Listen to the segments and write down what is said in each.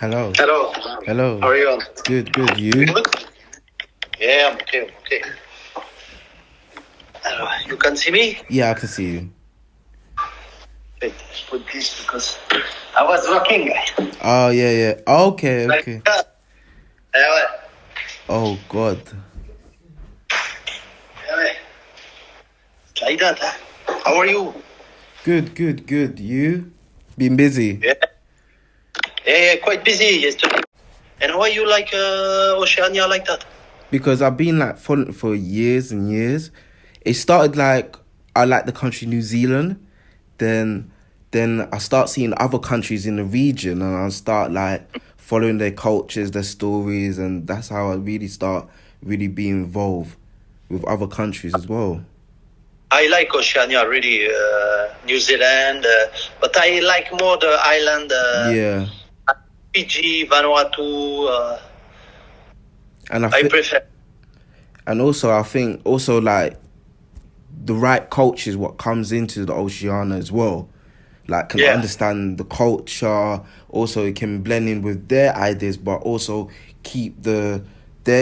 Hello. Hello. Hello. How are you? Good. You? Good? Yeah, I'm okay. You can see me? Yeah, I can see you. Wait, put this because I was working. Oh, yeah. Okay. Like that. Yeah, Oh, God. like that. Huh? How are you? Good. You? Been busy? Yeah, quite busy yesterday. And why you like Oceania like that? Because I've been like following for years and years. It started like I like the country New Zealand. Then I start seeing other countries in the region and I start like following their cultures, their stories, and that's how I really start really being involved with other countries as well. I like Oceania really, New Zealand, but I like more the island, Yeah. Fiji, Vanuatu. And I prefer. And also, I think also like the right culture is what comes into the Oceania as well. Like can understand the culture. Also, it can blend in with their ideas, but also keep their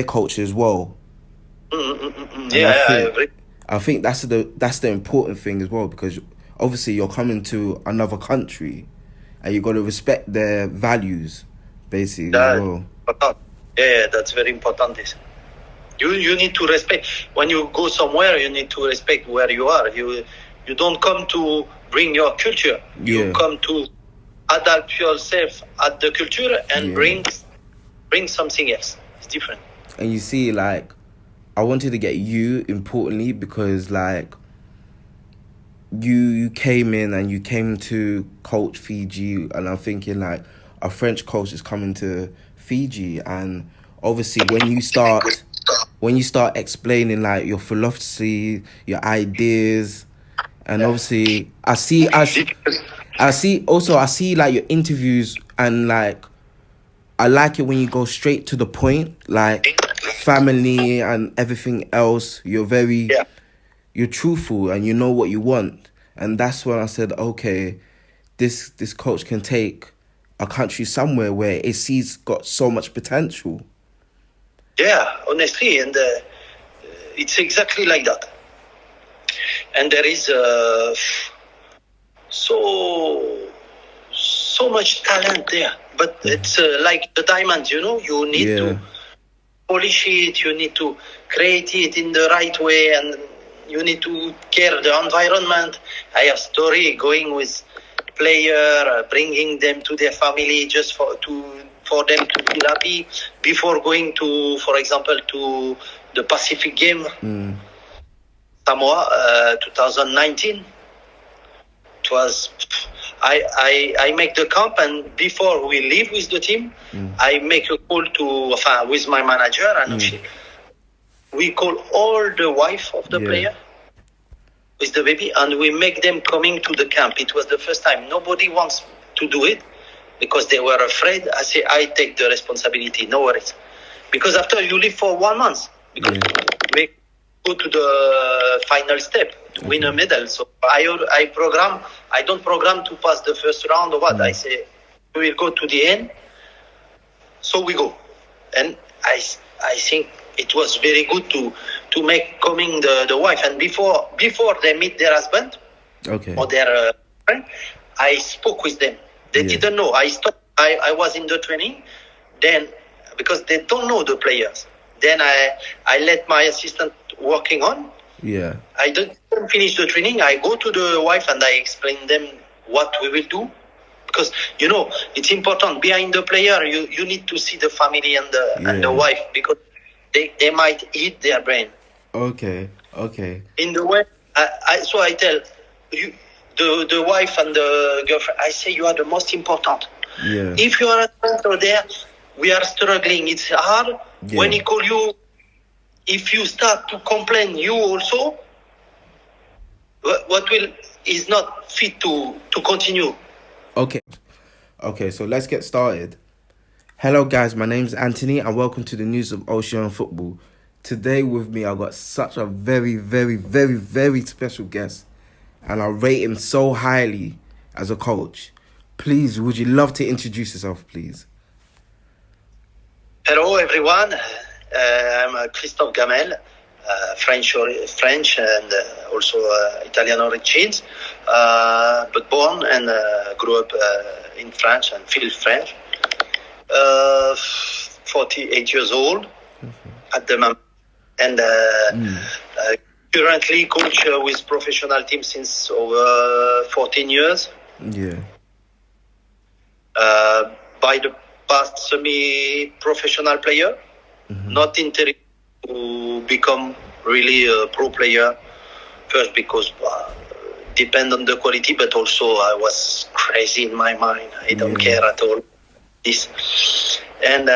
culture as well. Yeah, I agree. I think that's the important thing as well, because obviously you're coming to another country, and you got to respect their values, basically as well. Yeah, that's very important. This. You need to respect when you go somewhere. You need to respect where you are. You don't come to bring your culture. You come to adapt yourself at the culture and bring something else. It's different. And you see, like, I wanted to get you importantly because like you came in and you came to coach Fiji, and I'm thinking like a French coach is coming to Fiji, and obviously when you start explaining like your philosophy, your ideas, and obviously I see like your interviews, and like I like it when you go straight to the point, like family and everything else. You're truthful and you know what you want, and that's when I said, okay, this coach can take a country somewhere where it sees got so much potential. Yeah, honestly, and it's exactly like that. And there is so much talent there, but it's like the diamond. You need to polish it. You need to create it in the right way, and you need to care the environment. I have story going with player, bringing them to their family just for them to feel happy before going to, for example, to the Pacific game, Samoa, 2019. It was I make the camp, and before we leave with the team, I make a call with my manager, and we call all the wife of the player with the baby, and we make them coming to the camp. It was the first time. Nobody wants to do it because they were afraid. I say, I take the responsibility, no worries. Because after you live for 1 month, because we go to the final step, win a medal. So I don't program to pass the first round or what. I say, we will go to the end. So we go. And I think it was very good to make coming the wife. And before they meet their husband or their friend, I spoke with them. They didn't know. I stopped. I was in the training. Then, because they don't know the players, then I let my assistant working on. Yeah. I don't finish the training. I go to the wife and I explain them what we will do. Because, it's important. Behind the player, you need to see the family and the wife, because they might eat their brain. Okay. In the way, so I tell you, the wife and the girlfriend, I say you are the most important. Yeah. If you are a center there, we are struggling. It's hard. Yeah. When he call you, if you start to complain, you also, is not fit to continue. Okay, so let's get started. Hello guys, my name's Anthony and welcome to the news of Oceania Football. Today with me I've got such a very, very, very, very special guest, and I rate him so highly as a coach. Please, would you love to introduce yourself, please? Hello, everyone. I'm Christophe Gamel, French and also Italian origins, but born and grew up in France and feel French. 48 years old at the moment, and currently coach with professional teams since over 14 years. Yeah. By the past semi-professional player, not intending to become really a pro player first because depend on the quality, but also I was crazy in my mind. I don't care at all this, and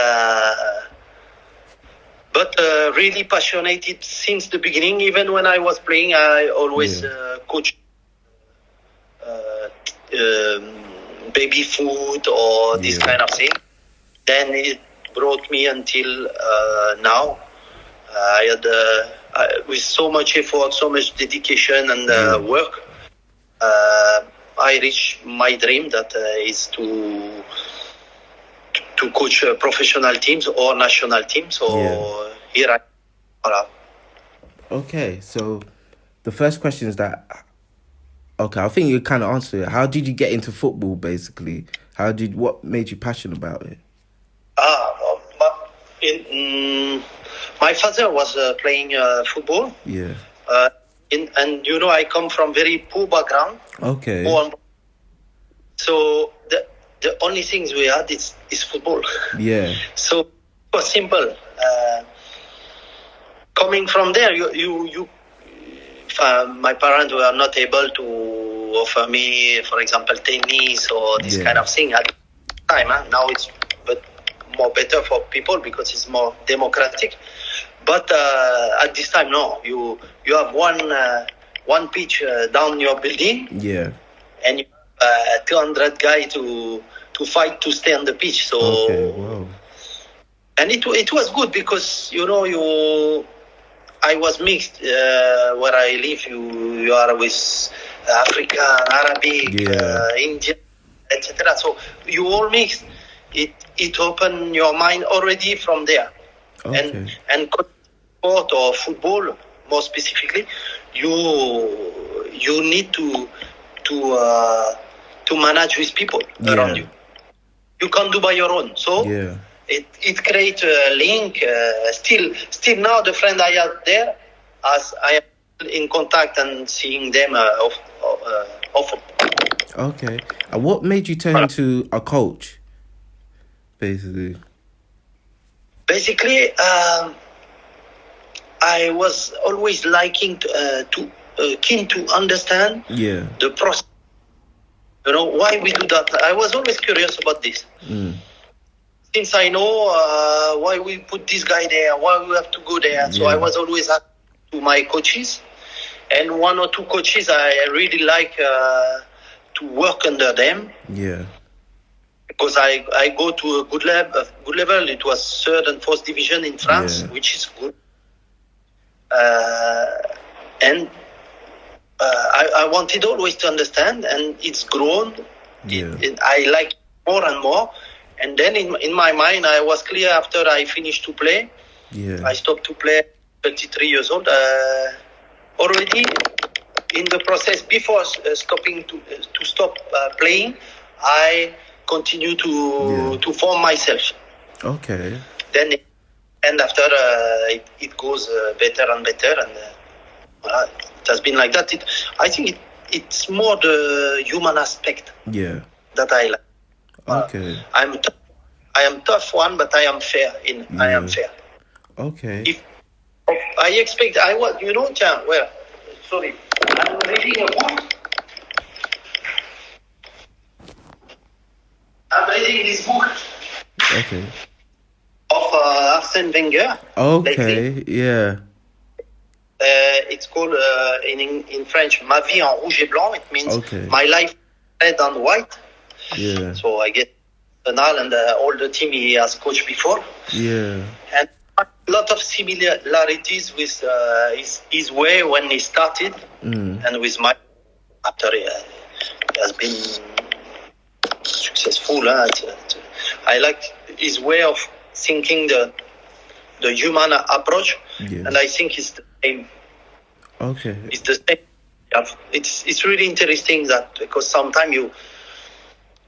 but really passionate since the beginning. Even when I was playing, I always coached baby foot or this kind of thing. Then it brought me until now. I had with so much effort, so much dedication and work, I reached my dream that is to coach professional teams or national teams. So here I am. Okay, so the first question is that. Okay, I think you kind of answered it. How did you get into football, basically? What made you passionate about it? My father was playing football. Yeah. And I come from very poor background. Okay. So the only things we had is football. Yeah. So it was simple. Coming from there, my parents were not able to offer me, for example, tennis or this kind of thing at the time. Now it's more better for people because it's more democratic. But at this time, no. You have one pitch down your building. Yeah. And you have 200 guys to fight to stay on the pitch. So. Okay. Wow. And it was good because I was mixed where I live. You are with African, Arabic, Indian, etc. So you all mixed. It opened your mind already from there. Okay. And sport or football more specifically, you need to manage with people around you. You can't do by your own. So. Yeah. It creates a link. Still now, the friend I have there, as I am in contact and seeing them often. Okay. And what made you turn into a coach, basically? Basically, I was always liking keen to understand the process. Why we do that. I was always curious about this. Since I know why we put this guy there, why we have to go there. So I was always asking to my coaches. And one or two coaches I really like to work under them. Yeah. Because I go to a good level. It was third and fourth division in France, which is good. And I wanted always to understand, and it's grown. I like more and more. And then in my mind, I was clear after I finished to play. Yeah. I stopped to play 33 years old. Already in the process, before stopping to stop playing, I continue to form myself. Okay. Then, and after it goes better and better. And it has been like that. I think it's more the human aspect that I like. Okay. I am tough one, but I am fair. I am fair. Okay. If I expect, sorry, I'm reading a book. I'm reading this book. Okay. Of Arsène Wenger. Okay. Lately. Yeah. It's called in French, "Ma vie en rouge et blanc." It means my life red and white. Yeah. So I get Arsenal and all the team he has coached before. Yeah. And a lot of similarities with his way when he started and with my after he has been successful. I like his way of thinking the human approach, Yeah. and I think it's the same. Okay. It's the same. Yeah. It's really interesting that because sometimes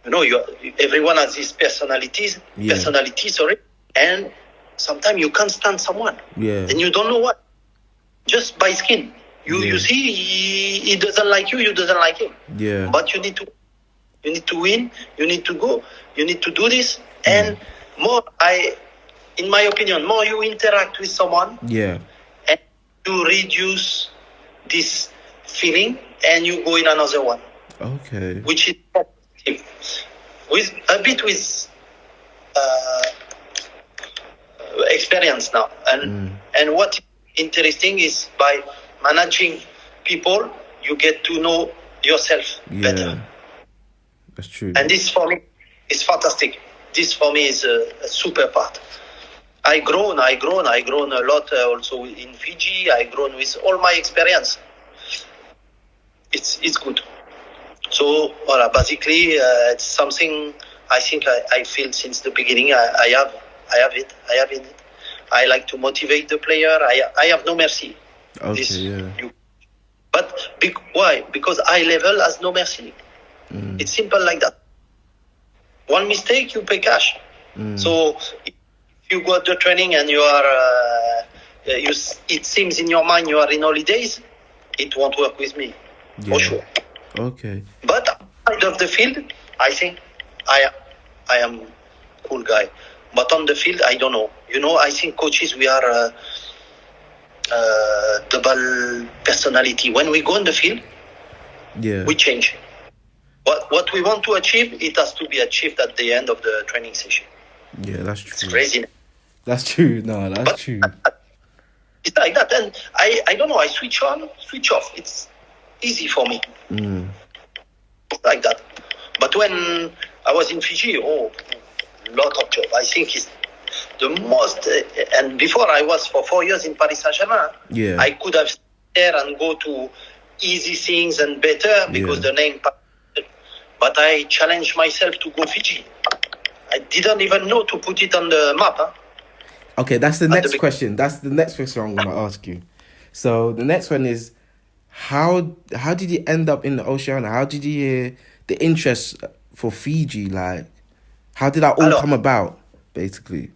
everyone has his personality, sorry, and sometimes you can't stand someone, and you don't know what, just by skin. You see he doesn't like you doesn't like him. Yeah. But you need to win. You need to go. You need to do this, and in my opinion, more you interact with someone, and you reduce this feeling, and you go in another one. Okay. Which is positive. With experience now, and what interesting is by managing people, you get to know yourself better. That's true. And this for me is fantastic. This for me is a super part. I grown a lot also in Fiji. I grown with all my experience. It's good. So basically, it's something I think I feel since the beginning. I have it. I like to motivate the player. I have no mercy. Okay. But why? Because eye level has no mercy. It's simple like that. One mistake, you pay cash. So if you got the training and you are, it seems in your mind you are in holidays, it won't work with me, for sure. Okay. But outside of the field, I think I am cool guy. But on the field, I don't know. I think coaches, we are double personality. When we go in the field, we change. What we want to achieve, it has to be achieved at the end of the training session. Yeah, that's true. It's crazy. That's true. No, that's true. It's like that. And I don't know, I switch on, switch off. It's easy for me. Like that. But when I was in Fiji, lot of job. I think it's the most, and before I was for 4 years in Paris Saint-Germain, I could have stayed there and go to easy things and better because the name. But I challenged myself to go Fiji. I didn't even know to put it on the map. Okay, that's the next question. That's the next question I'm going to ask you. So the next one is, how did you end up in the Oceania? How did you hear the interest for Fiji? Like, how did that all come about, basically?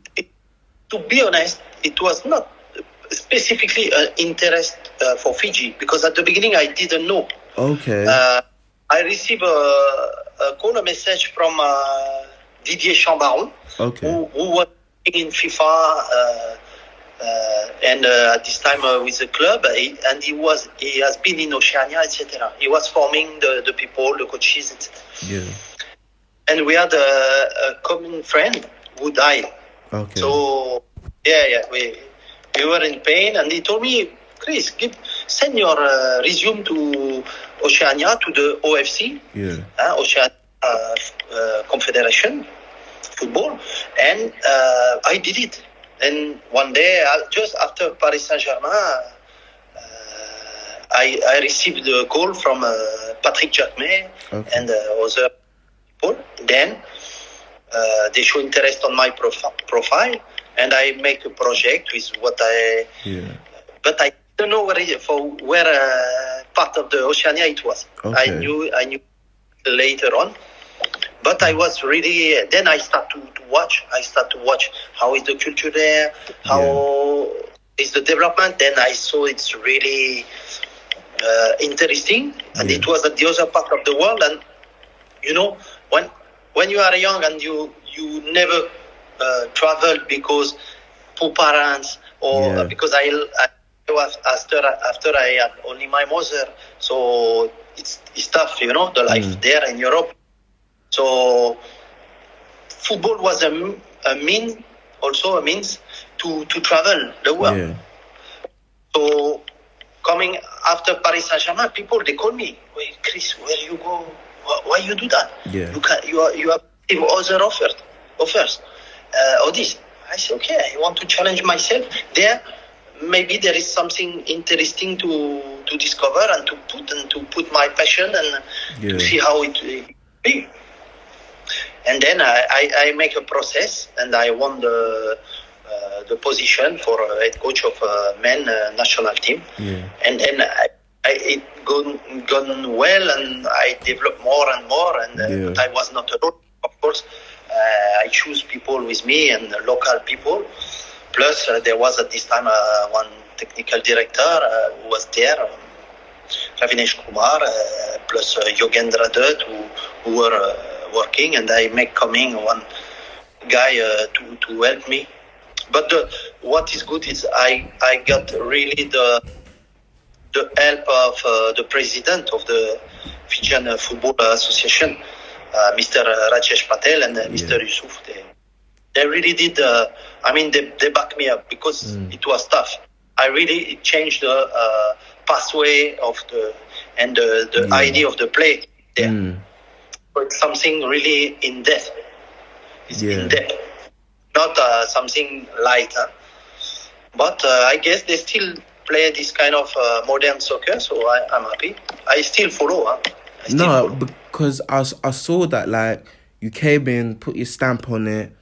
To be honest, it was not specifically an interest for Fiji, because at the beginning I didn't know. Okay. I received a message from Didier Chambaron, who was in FIFA and at this time with the club, and he has been in Oceania, etc. He was forming the people, the coaches, etc. Yeah. And we had a common friend who died. Okay. So we were in pain, and he told me, Chris, send your resume to Oceania, to the OFC, Oceania Confederation Football, and I did it. And one day, just after Paris Saint-Germain, I received a call from Patrick Jacquemet and other people. Then they show interest on my profile, and I make a project with what I. But I don't know where part of the Oceania it was. I knew later on. But I was really. Then I start to watch. I start to watch how is the culture there, how is the development. Then I saw it's really interesting, and it was at the other part of the world. And when you are young and you never travel because poor parents or because I was after I had only my mother, so it's tough, the life there in Europe. So football was a means to travel the world. So coming after Paris Saint-Germain, people, they call me, "Wait, Chris, where you go? Why you do that? You have other offers. Or this." I said, okay, I want to challenge myself there. Maybe there is something interesting to discover and to put my passion and to see how it be. And then I make a process, and I won the position for head coach of men national team. Yeah. And then it gone well, and I developed more and more. And but I was not alone, of course. I choose people with me and local people. Plus, there was at this time one technical director who was there, Ravinesh Kumar, plus Yogendra Dutt, who were working, and I make coming one guy to help me. But what is good is I got really the help of the president of the Fijian Football Association, Mr. Rajesh Patel and Mr. Yusuf. They really did. They backed me up because it was tough. I really changed the pathway of the idea of the play there. But something really in depth. It's in depth, not something light. But I guess they still play this kind of modern soccer, so I'm happy. I still follow. Because I saw that, like, you came in, put your stamp on it,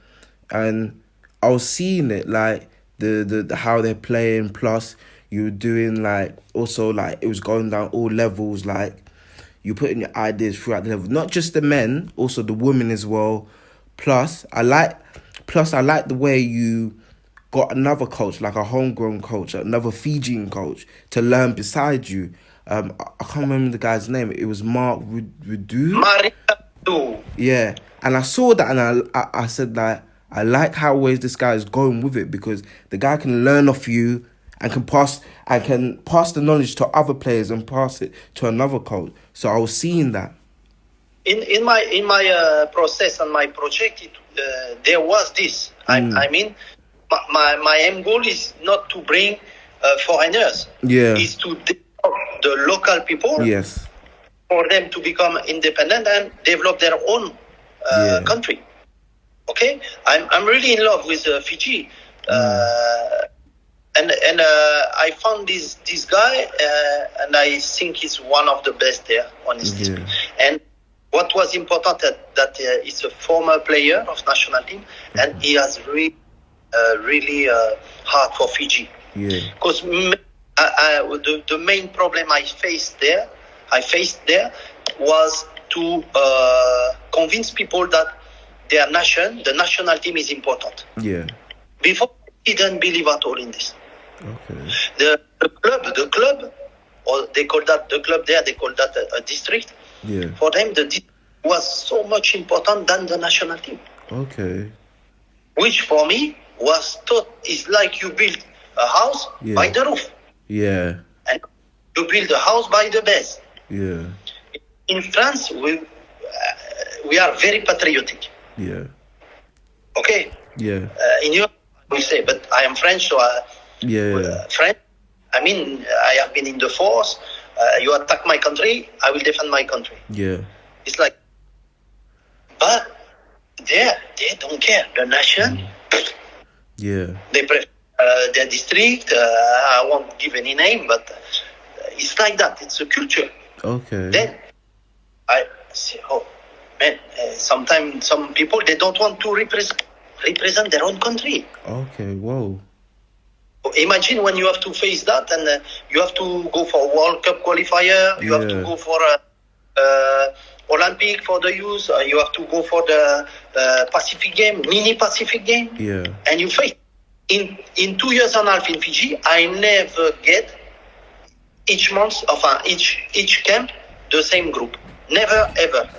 and I was seeing it, like the how they're playing. Plus, you were doing, like, also, like, it was going down all levels. Like, you putting your ideas throughout the level, not just the men, also the women as well. Plus, I like the way you got another coach, like a homegrown coach, another Fijian coach, to learn beside you. I can't remember the guy's name. It was Mark Rudu. Yeah, and I saw that, and I said that I like how ways this guy is going with it, because the guy can learn off you and can pass the knowledge to other players and pass it to another coach. So I was seeing that. In my process and my project, there was this. I mean, my aim goal is not to bring foreigners. Yeah. Is to develop the local people. Yes. For them to become independent and develop their own country. Okay, I'm really in love with Fiji, and I found this guy, and I think he's one of the best there, honestly. Yeah. And what was important that he's a former player of national team, and he has really hard for Fiji. Yeah. Because the main problem I faced there was to convince people that the national team is important. Yeah. Before, I didn't believe at all in this. Okay. The club, or they call that the club there, they call that a district. Yeah. For them, the district was so much important than the national team. Okay. Which for me is like you build a house by the roof. Yeah. And you build a house by the base. Yeah. In France, we are very patriotic. Yeah. Okay. Yeah. In Europe, we say, but I am French, so French. I mean, I have been in the force. You attack my country, I will defend my country. Yeah. It's like, but they don't care. The nation. Yeah. They prefer their district. I won't give any name, but it's like that. It's a culture. Okay. Then I say, oh man, sometimes some people, they don't want to represent their own country. Okay. Whoa. Imagine when you have to face that, and you have to go for World Cup qualifier. You have to go for Olympic for the youth. You have to go for the Pacific game, mini Pacific game. Yeah. And you face in 2 years and a half in Fiji. I never get each month of each camp the same group. Never ever.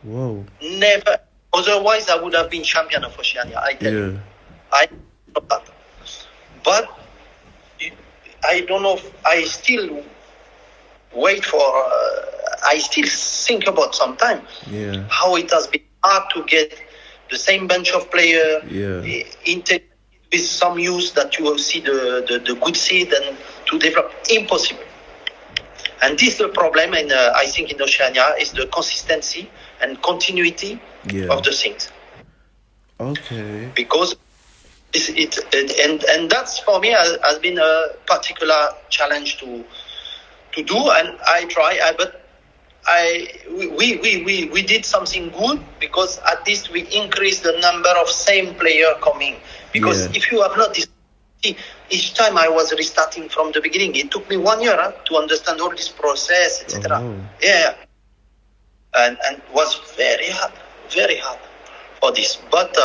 Whoa. Never. Otherwise, I would have been champion of Oceania. I tell you. I know that. But I don't know if I still wait for. I still think about sometimes how it has been hard to get the same bunch of players with some youth that you will see the good seed and to develop. Impossible. And this is the problem, and I think in Oceania is the consistency and continuity of the things. Okay. Because and that's for me has been a particular challenge to do, and I try. But we did something good because at least we increased the number of same player coming. Because if you have not this, each time I was restarting from the beginning. It took me 1 year to understand all this process, etc. Yeah, and was very hard for this, but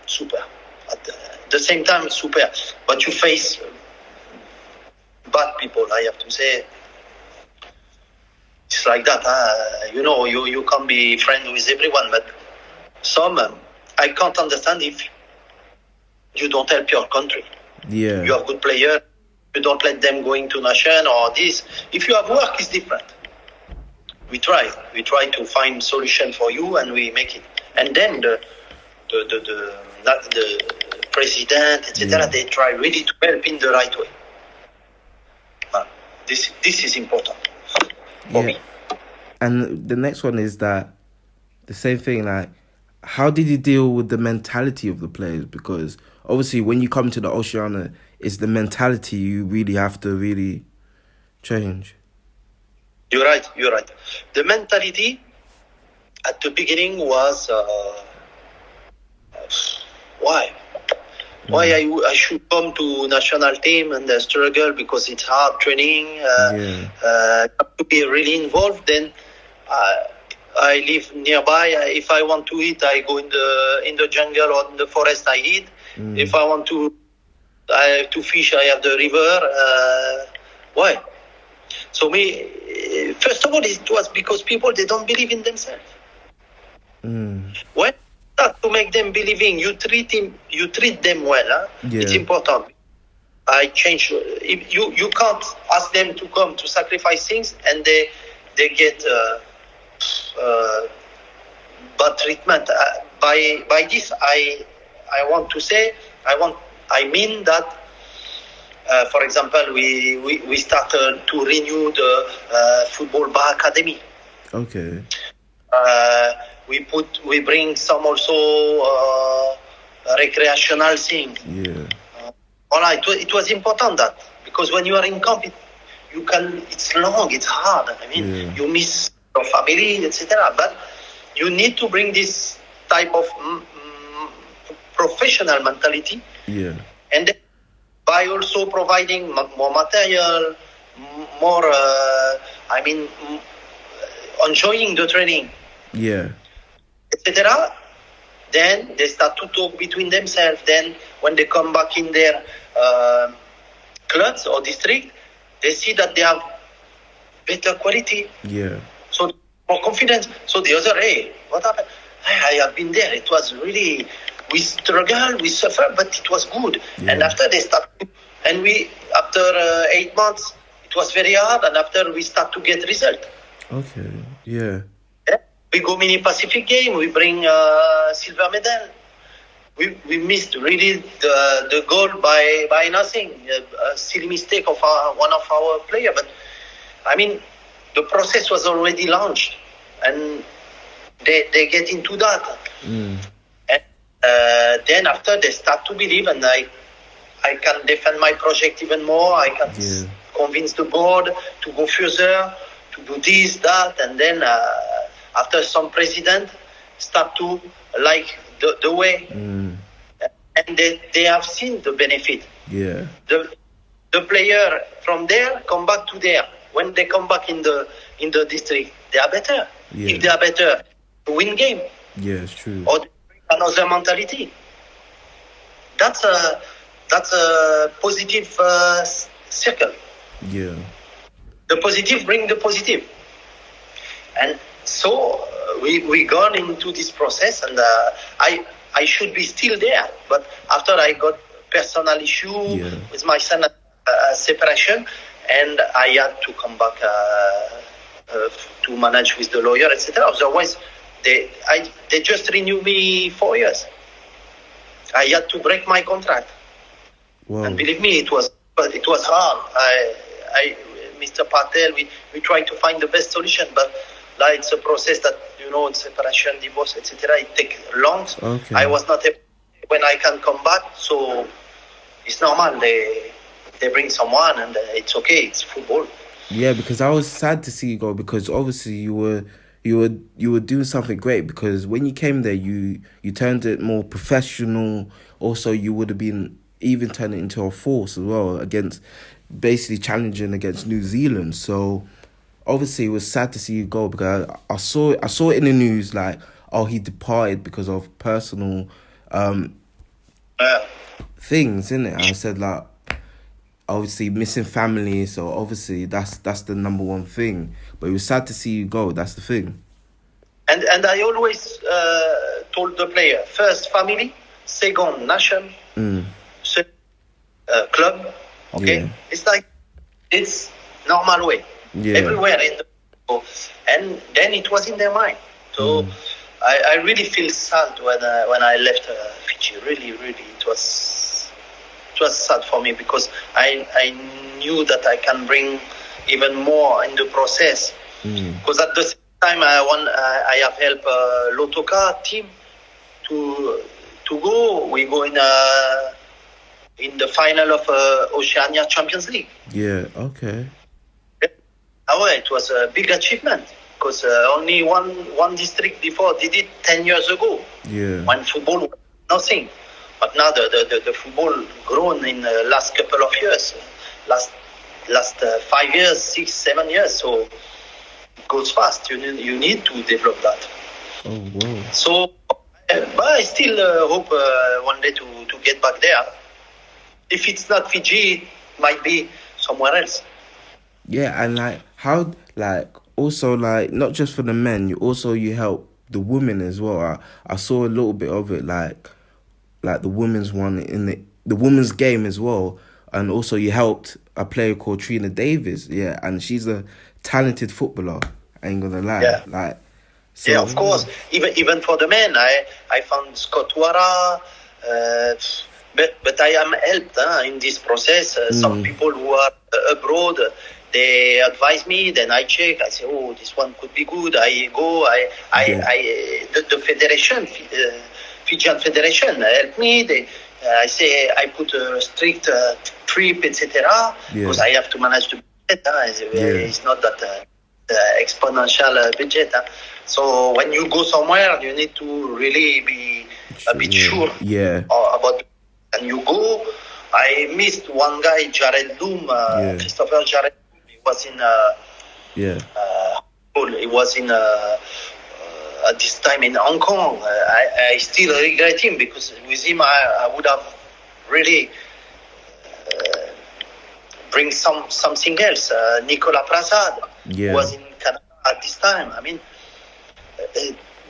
super. At the same time, super. But you face bad people, I have to say. It's like that, you can't be friends with everyone, but some I can't understand if you don't help your country. Yeah. You have good players, you don't let them go into nation or this. If you have work, it's different. We try to find solution for you and we make it. And then the president, etc., they try really to help in the right way. This is important for me. And the next one is that the same thing, like, how did you deal with the mentality of the players? Because obviously when you come to the Oceania, it's the mentality you really have to really change. You're right. The mentality at the beginning was why I should come to national team and struggle because it's hard training. To be really involved. Then I live nearby. If I want to eat, I go in the jungle or in the forest. I eat. If I want to fish, I have the river. Why? So first of all, it was because people, they don't believe in themselves. When you start to make them believing, you treat them well. It's important. I change. You can't ask them to come to sacrifice things, and they get bad treatment. By this, I want to say, I mean that. For example, we started to renew the football bar academy. Okay. We bring some also recreational thing. It was important that, because when you are in camp, it's long, it's hard. I mean, you miss your family, etc. But you need to bring this type of professional mentality. And then by also providing more material, more, enjoying the training, etc. Then they start to talk between themselves. Then when they come back in their clubs or district, they see that they have better quality. So more confidence. So the other, hey, what happened? I have been there. It was really, we struggled, we suffered, but it was good. And after they start, and after 8 months, it was very hard. And after we start to get result. We go mini Pacific game. We bring silver medal. We missed really the goal by nothing. A silly mistake of one of our players. But I mean, the process was already launched, and they get into that. And then after they start to believe, and I can defend my project even more. I can convince the board to go further, to do this, that, and then after some president start to like the way, and they have seen the benefit. The player from there come back to there. When they come back in the district, they are better. If they are better, to win game. It's true. Or another mentality. That's a positive circle. The positive bring the positive, and so we gone into this process, and I should be still there, but after I got personal issue with my son, separation, and I had to come back to manage with the lawyer, etc. Otherwise, they just renew me 4 years. I had to break my contract. And believe me, it was hard. Mr. Patel, we tried to find the best solution, but like it's a process that, separation, divorce, etc. It takes long. I was not able when I can come back, so it's normal. They bring someone, and it's okay. It's football. Yeah, because I was sad to see you go, because obviously you were doing something great, because when you came there you turned it more professional. Also, you would have been even turned it into a force as well, against basically challenging against New Zealand. So obviously it was sad to see you go, because I saw it in the news like, oh, he departed because of personal Uh, things, innit? I said like, obviously missing family, so obviously that's the number one thing. But it was sad to see you go. That's the thing. and I always told the player, first family, second nation, third club. Okay, Yeah. it's like it's normal way Yeah. everywhere in the and then it was in their mind. So I really feel sad when I left Fiji. Really, it was sad for me, because I knew that I can bring even more in the process. Because at the same time, I have helped Lotoka team to go. We go in the final of Oceania Champions League. Yeah. Okay. However, it was a big achievement, because only one district before did it 10 years ago. Yeah. When football was nothing. But now the football grown in the last couple of years, last 5 years, 6, 7 years. So it goes fast. You need to develop that. Oh wow. So, but I still hope one day to get back there. If it's not Fiji, it might be somewhere else. Yeah, and like how, like also like not just for the men, you help the women as well. I saw a little bit of it, like the women's one in the women's game as well, and also you helped a player called Trina Davis. Yeah, and she's a talented footballer. I ain't gonna lie. Yeah. Like, so, Yeah, of course. Even for the men, I found Scott Wara, but I am helped in this process. Some people who are abroad, they advise me. Then I check. I say, oh, this one could be good. I go. The federation, Fijian Federation, help me. I say I put a strict trip, etc. Because I have to manage the budget. It's not that exponential budget. So when you go somewhere, you need to really be a bit sure about. And you go. I missed one guy, Jared Loom, Christopher Jared. He was in. He was in. At this time in Hong Kong, I still regret him, because with him I would have really bring something else. Nicola Prasad was in Canada at this time. I mean,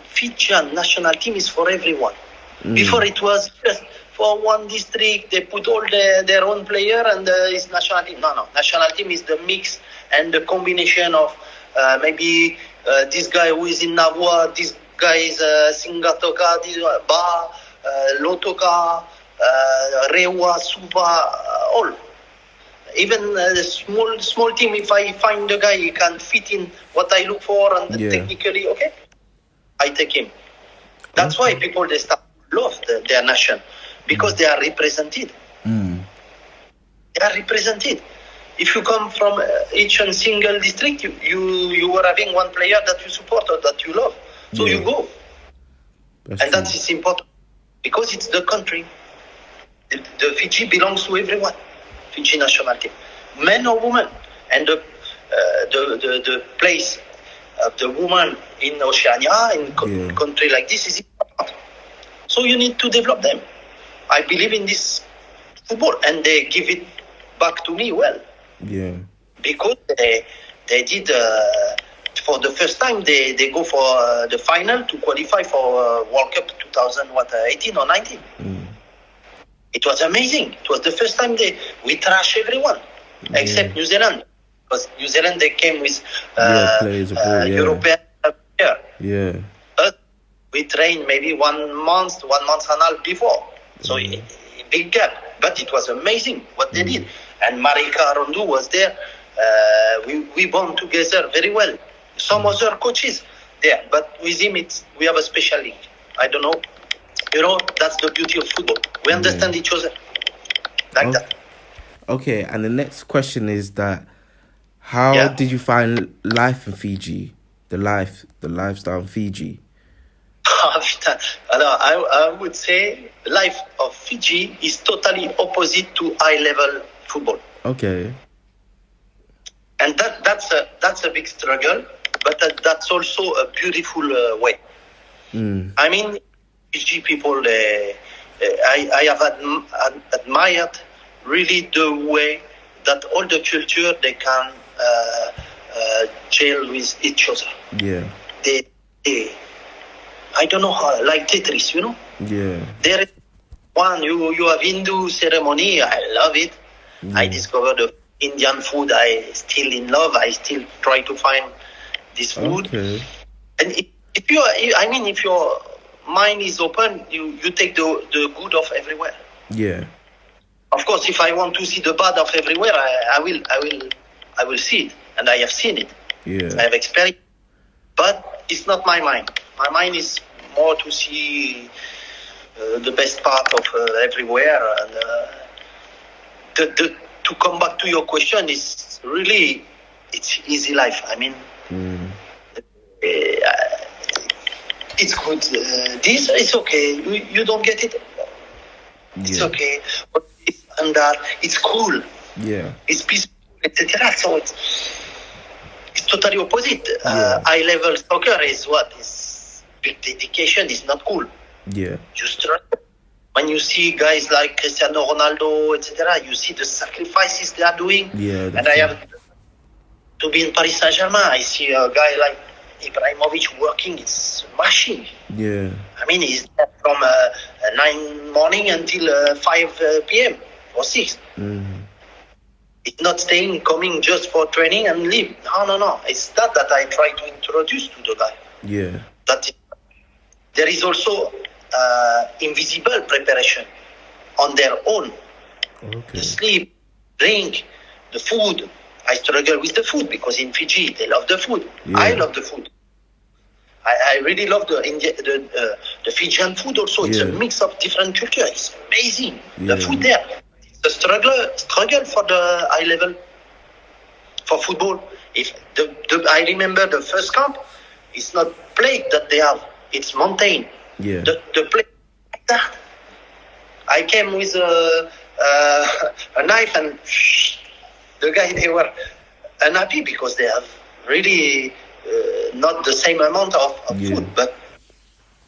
Fijian national team is for everyone. Before it was just for one district. They put all their own player and it's national team. No, national team is the mix and the combination of maybe this guy who is in Navua, this guy is Singatoka, this Ba, Lotoka, Rewa, Suva, all. Even a small team, if I find a guy he can fit in what I look for and technically, okay, I take him. That's why people, they start to love their nation, because they are represented. They are represented. If you come from each and single district, you are having one player that you support or that you love. So you go. That is important, because it's the country. The Fiji belongs to everyone. Fiji national team, men or women, and the place of the woman in Oceania, in country like this, is important. So you need to develop them. I believe in this football, and they give it back to me well. Yeah. Because they did for the first time they go for the final to qualify for World Cup 2018 or 19. It was amazing. It was the first time we trash everyone except New Zealand, because New Zealand, they came with players abroad, European player. Yeah. But we trained maybe 1 month and a half before, so big gap. But it was amazing what they did. And Marika Rondu was there. We bond together very well. Some other coaches there, but with him we have a special link. I don't know. That's the beauty of football. We understand each other like that. Okay, and the next question is that How did you find life in Fiji? The lifestyle in Fiji. I would say life of Fiji is totally opposite to high-level football. Okay. And that's a big struggle, but that's also a beautiful way. I mean, Fiji people, I have admired really the way that all the culture they can gel with each other. Yeah. They I don't know how, like Tetris, you know. Yeah. There is one you have Hindu ceremony. I love it. I discovered the Indian food. I still in love. I still try to find this food. Okay. And if your mind is open, you take the good of everywhere. Yeah. Of course, if I want to see the bad of everywhere, I will see it, and I have seen it. Yeah. I have experienced, but it's not my mind. My mind is more to see the best part of everywhere. And to come back to your question, is really it's easy life. I mean, it's good. This is okay. You don't get it. It's okay. But it's cool. Yeah. It's peaceful, etc. So it's totally opposite. High level soccer is what is big dedication. Is not cool. Yeah. You struggle. When you see guys like Cristiano Ronaldo, etc., you see the sacrifices they are doing. Yeah. And I have to be in Paris Saint-Germain. I see a guy like Ibrahimovic working. It's a machine. Yeah. I mean, he's from 9 morning until 5 p.m. or 6. It's not coming just for training and leave. No. It's that I try to introduce to the guy. Yeah. There is also invisible preparation on their own. Okay. The sleep, drink, the food. I struggle with the food because in Fiji they love the food. Yeah. I love the food. I really love the Fijian food also. It's a mix of different cultures. It's amazing. The food there. It's a struggle for the high level for football. If I remember the first camp, it's not plate that they have. It's mountain. Yeah. The plate like that. I came with a knife and the guy, they were unhappy because they have really not the same amount of food. But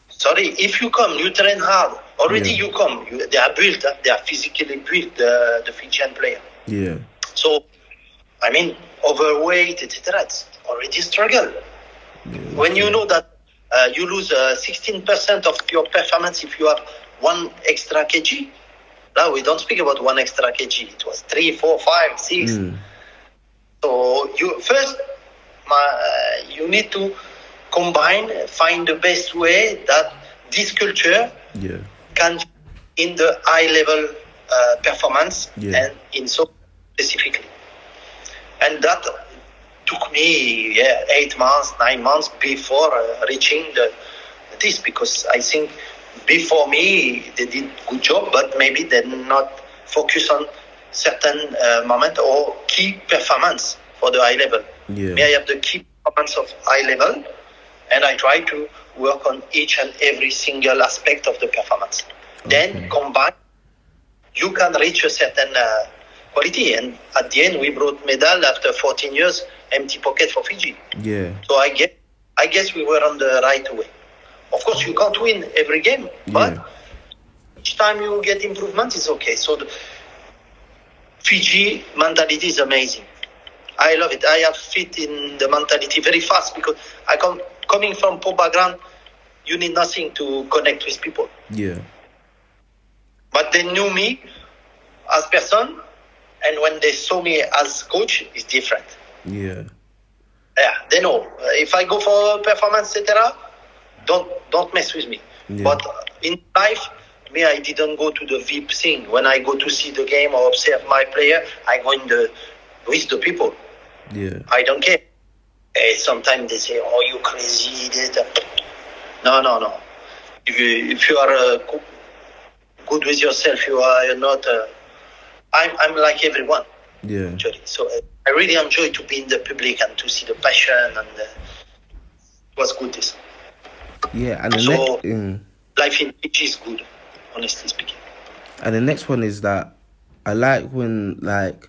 sorry, if you come, you train hard. Already you come. They are built. They are physically built. The Fijian player. Yeah. So, I mean, overweight, etc. It's already a struggle. Yeah, when you know that you lose 16% of your performance if you have 1 extra kg. Now we don't speak about 1 extra kg. It was 3, 4, 5, 6. So you need to find the best way that this culture can in the high level performance and in so specifically. And that took me 8 months, 9 months before reaching this, because I think before me they did good job, but maybe they not focus on certain moment or key performance for the high level. Me, I have the key performance of high level, and I try to work on each and every single aspect of the performance. Then combine, you can reach a certain quality, and at the end we brought medal after 14 years, empty pocket for Fiji. Yeah. So I guess we were on the right way. Of course, you can't win every game, but each time you get improvement, it's okay. So the Fiji mentality is amazing. I love it. I have fit in the mentality very fast because coming from poor background, you need nothing to connect with people. Yeah. But they knew me as person, and when they saw me as coach, it's different. Yeah. Yeah, they know. If I go for performance, etc., don't mess with me. Yeah. But in life, me, I didn't go to the VIP thing. When I go to see the game or observe my player, I go with the people. Yeah. I don't care. Sometimes they say, "Oh, you crazy." No. If you are good with yourself, you're not. I'm like everyone. Yeah. Actually. So I really enjoy to be in the public and to see the passion, and it was good. This. Yeah, and life in Fiji is good, honestly speaking. And the next one is that I like when like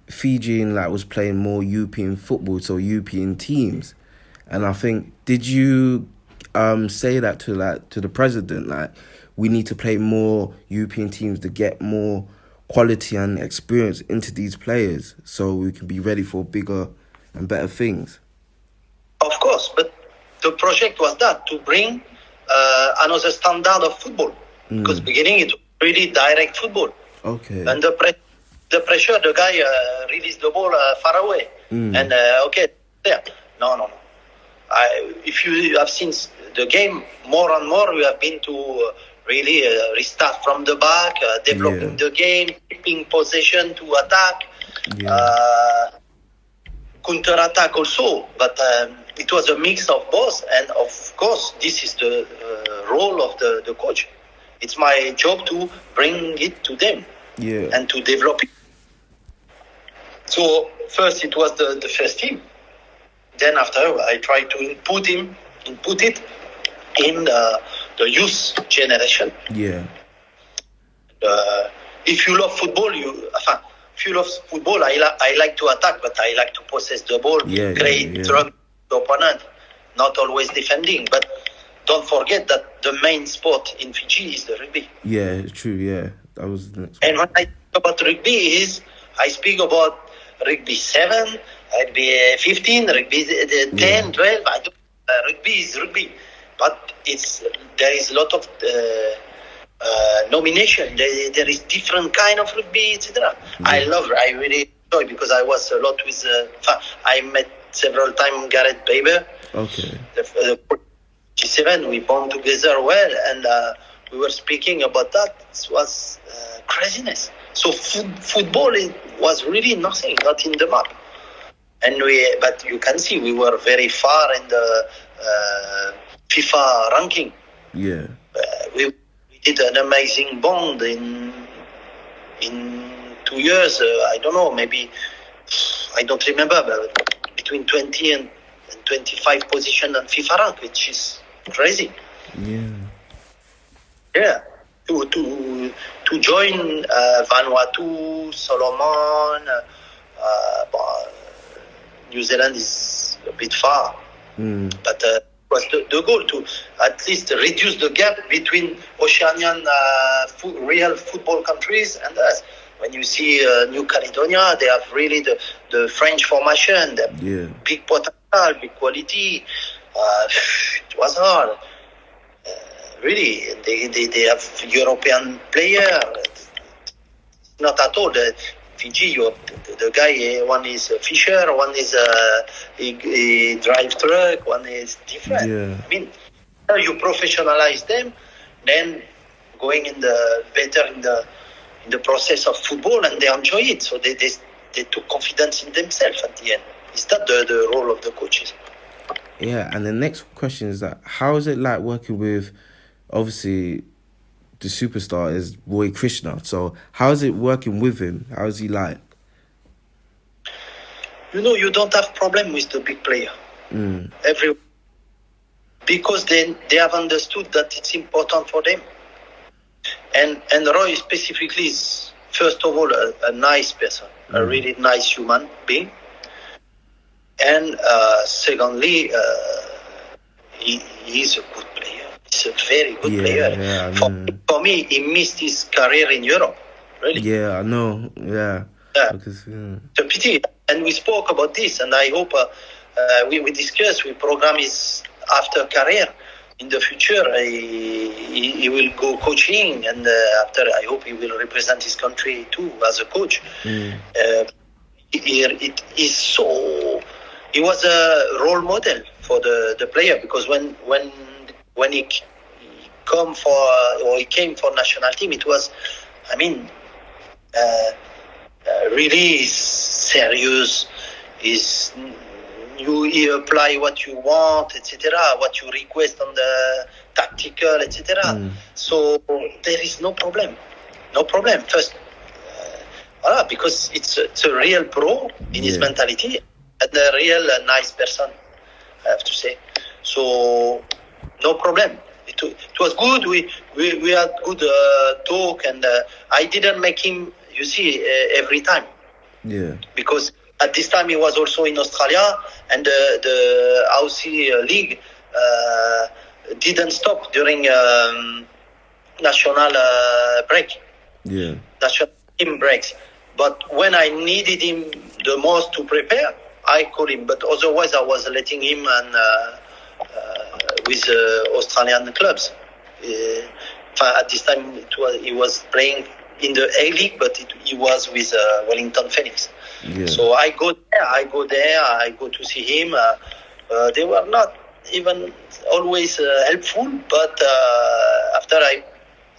Fiji was playing more European football, so European teams, and I think did you say that to the president, like we need to play more European teams to get more quality and experience into these players so we can be ready for bigger and better things? Of course, but the project was that to bring another standard of football, because beginning it was really direct football. Okay. And the pressure, the guy released the ball far away, and there. No. If you have seen the game more and more, we have been to really restart from the back, developing the game, keeping possession to attack, counter-attack also. But it was a mix of both, and of course, this is the role of the coach. It's my job to bring it to them and to develop it. So first it was the first team. Then after I tried to input it in the youth generation. Yeah. If you love football, I like to attack, but I like to possess the ball, create trouble to the opponent, not always defending. But don't forget that the main sport in Fiji is the rugby. Yeah, true. Yeah, that was the next one. And when I speak about rugby, I speak about rugby 7, rugby 15, rugby 10, 12. Rugby is rugby, but there is a lot of nomination. There is different kind of rugby, etc. I really enjoy, because I was a lot with. I met several times Gareth Baber. Okay. The 7, we bond together well, and we were speaking about that. It was craziness. So football was really nothing, not in the map. But you can see we were very far in the FIFA ranking. Yeah. We did an amazing bond in 2 years. I don't know, maybe I don't remember, but between 20 and 25 position on FIFA rank, which is crazy. Yeah. To join Vanuatu, Solomon, New Zealand is a bit far, but was the goal to at least reduce the gap between Oceanian real football countries and us. When you see New Caledonia, they have really the French formation, big potential, big quality. It was hard. Really, they have European player. Not at all. Fiji, you have the guy. One is a fisher, one is a drive truck, one is different. Yeah. I mean, you professionalize them, then going in the process of football, and they enjoy it. So they took confidence in themselves at the end. Is that the role of the coaches? Yeah, and the next question is that how is it like working with, obviously, the superstar is Roy Krishna. So how is it working with him? How is he like? You don't have problem with the big player. Because they have understood that it's important for them. And Roy specifically is, first of all, a nice person, a really nice human being. And secondly, he's a good player. He's a very good player. Yeah, for me, he missed his career in Europe. Really. Yeah, I know. Yeah. Because, It's a pity. And we spoke about this, and I hope we discussed, we program his after career. In the future, he will go coaching, and after, I hope he will represent his country too as a coach. He was a role model for the player, because when he came for national team, it was, really serious. You apply what you want, etc., what you request on the tactical, etc. So there is no problem. First, Because it's a real pro in his mentality and a real nice person, I have to say. So no problem. It was good. We had good talk, and I didn't make him, you see, every time. Yeah. Because at this time he was also in Australia, and the Aussie League didn't stop during national break. Yeah. National team breaks. But when I needed him the most to prepare, I called him. But otherwise, I was letting him and with Australian clubs. At this time, he was playing in the A League, but he was with Wellington Phoenix. Yeah. So I go there, I go to see him. They were not even always helpful, but after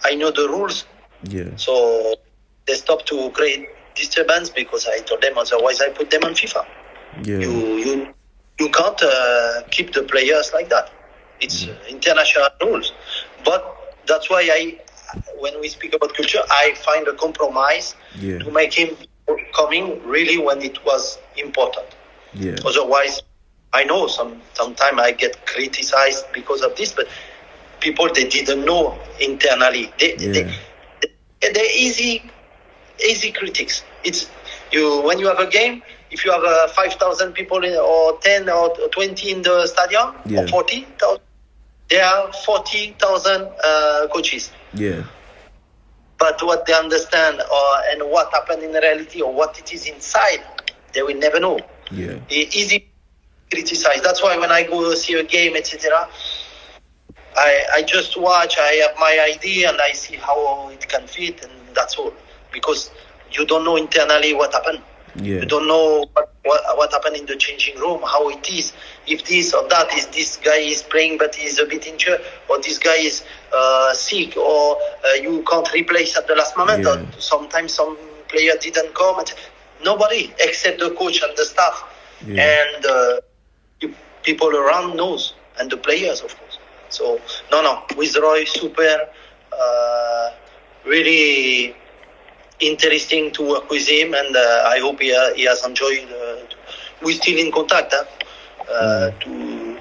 I know the rules. Yeah. So they stopped to create disturbance, because I told them otherwise I put them on FIFA. Yeah. You can't keep the players like that. It's international rules. But that's why when we speak about culture, I find a compromise to make him coming really when it was important. Yeah. Otherwise, I know sometimes I get criticized because of this, but people, they didn't know internally. They're easy critics. It's when you have a game, if you have 5,000 people or 10 or 20 in the stadium, or 40,000, there are 40,000 coaches. Yeah. But what they understand and what happened in reality, or what it is inside, they will never know. Yeah. Easy criticize. That's why when I go see a game, etc., I just watch. I have my idea and I see how it can fit, and that's all. Because you don't know internally what happened. Yeah. You don't know what happened in the changing room, how it is. If this or that is, this guy is playing but he's a bit injured, or this guy is sick, or you can't replace at the last moment. Yeah. Or sometimes some player didn't come. Nobody except the coach and the staff, and people around knows, and the players, of course. So no, with Roy, super, really interesting to work with him, and I hope he has enjoyed. We're still in contact, and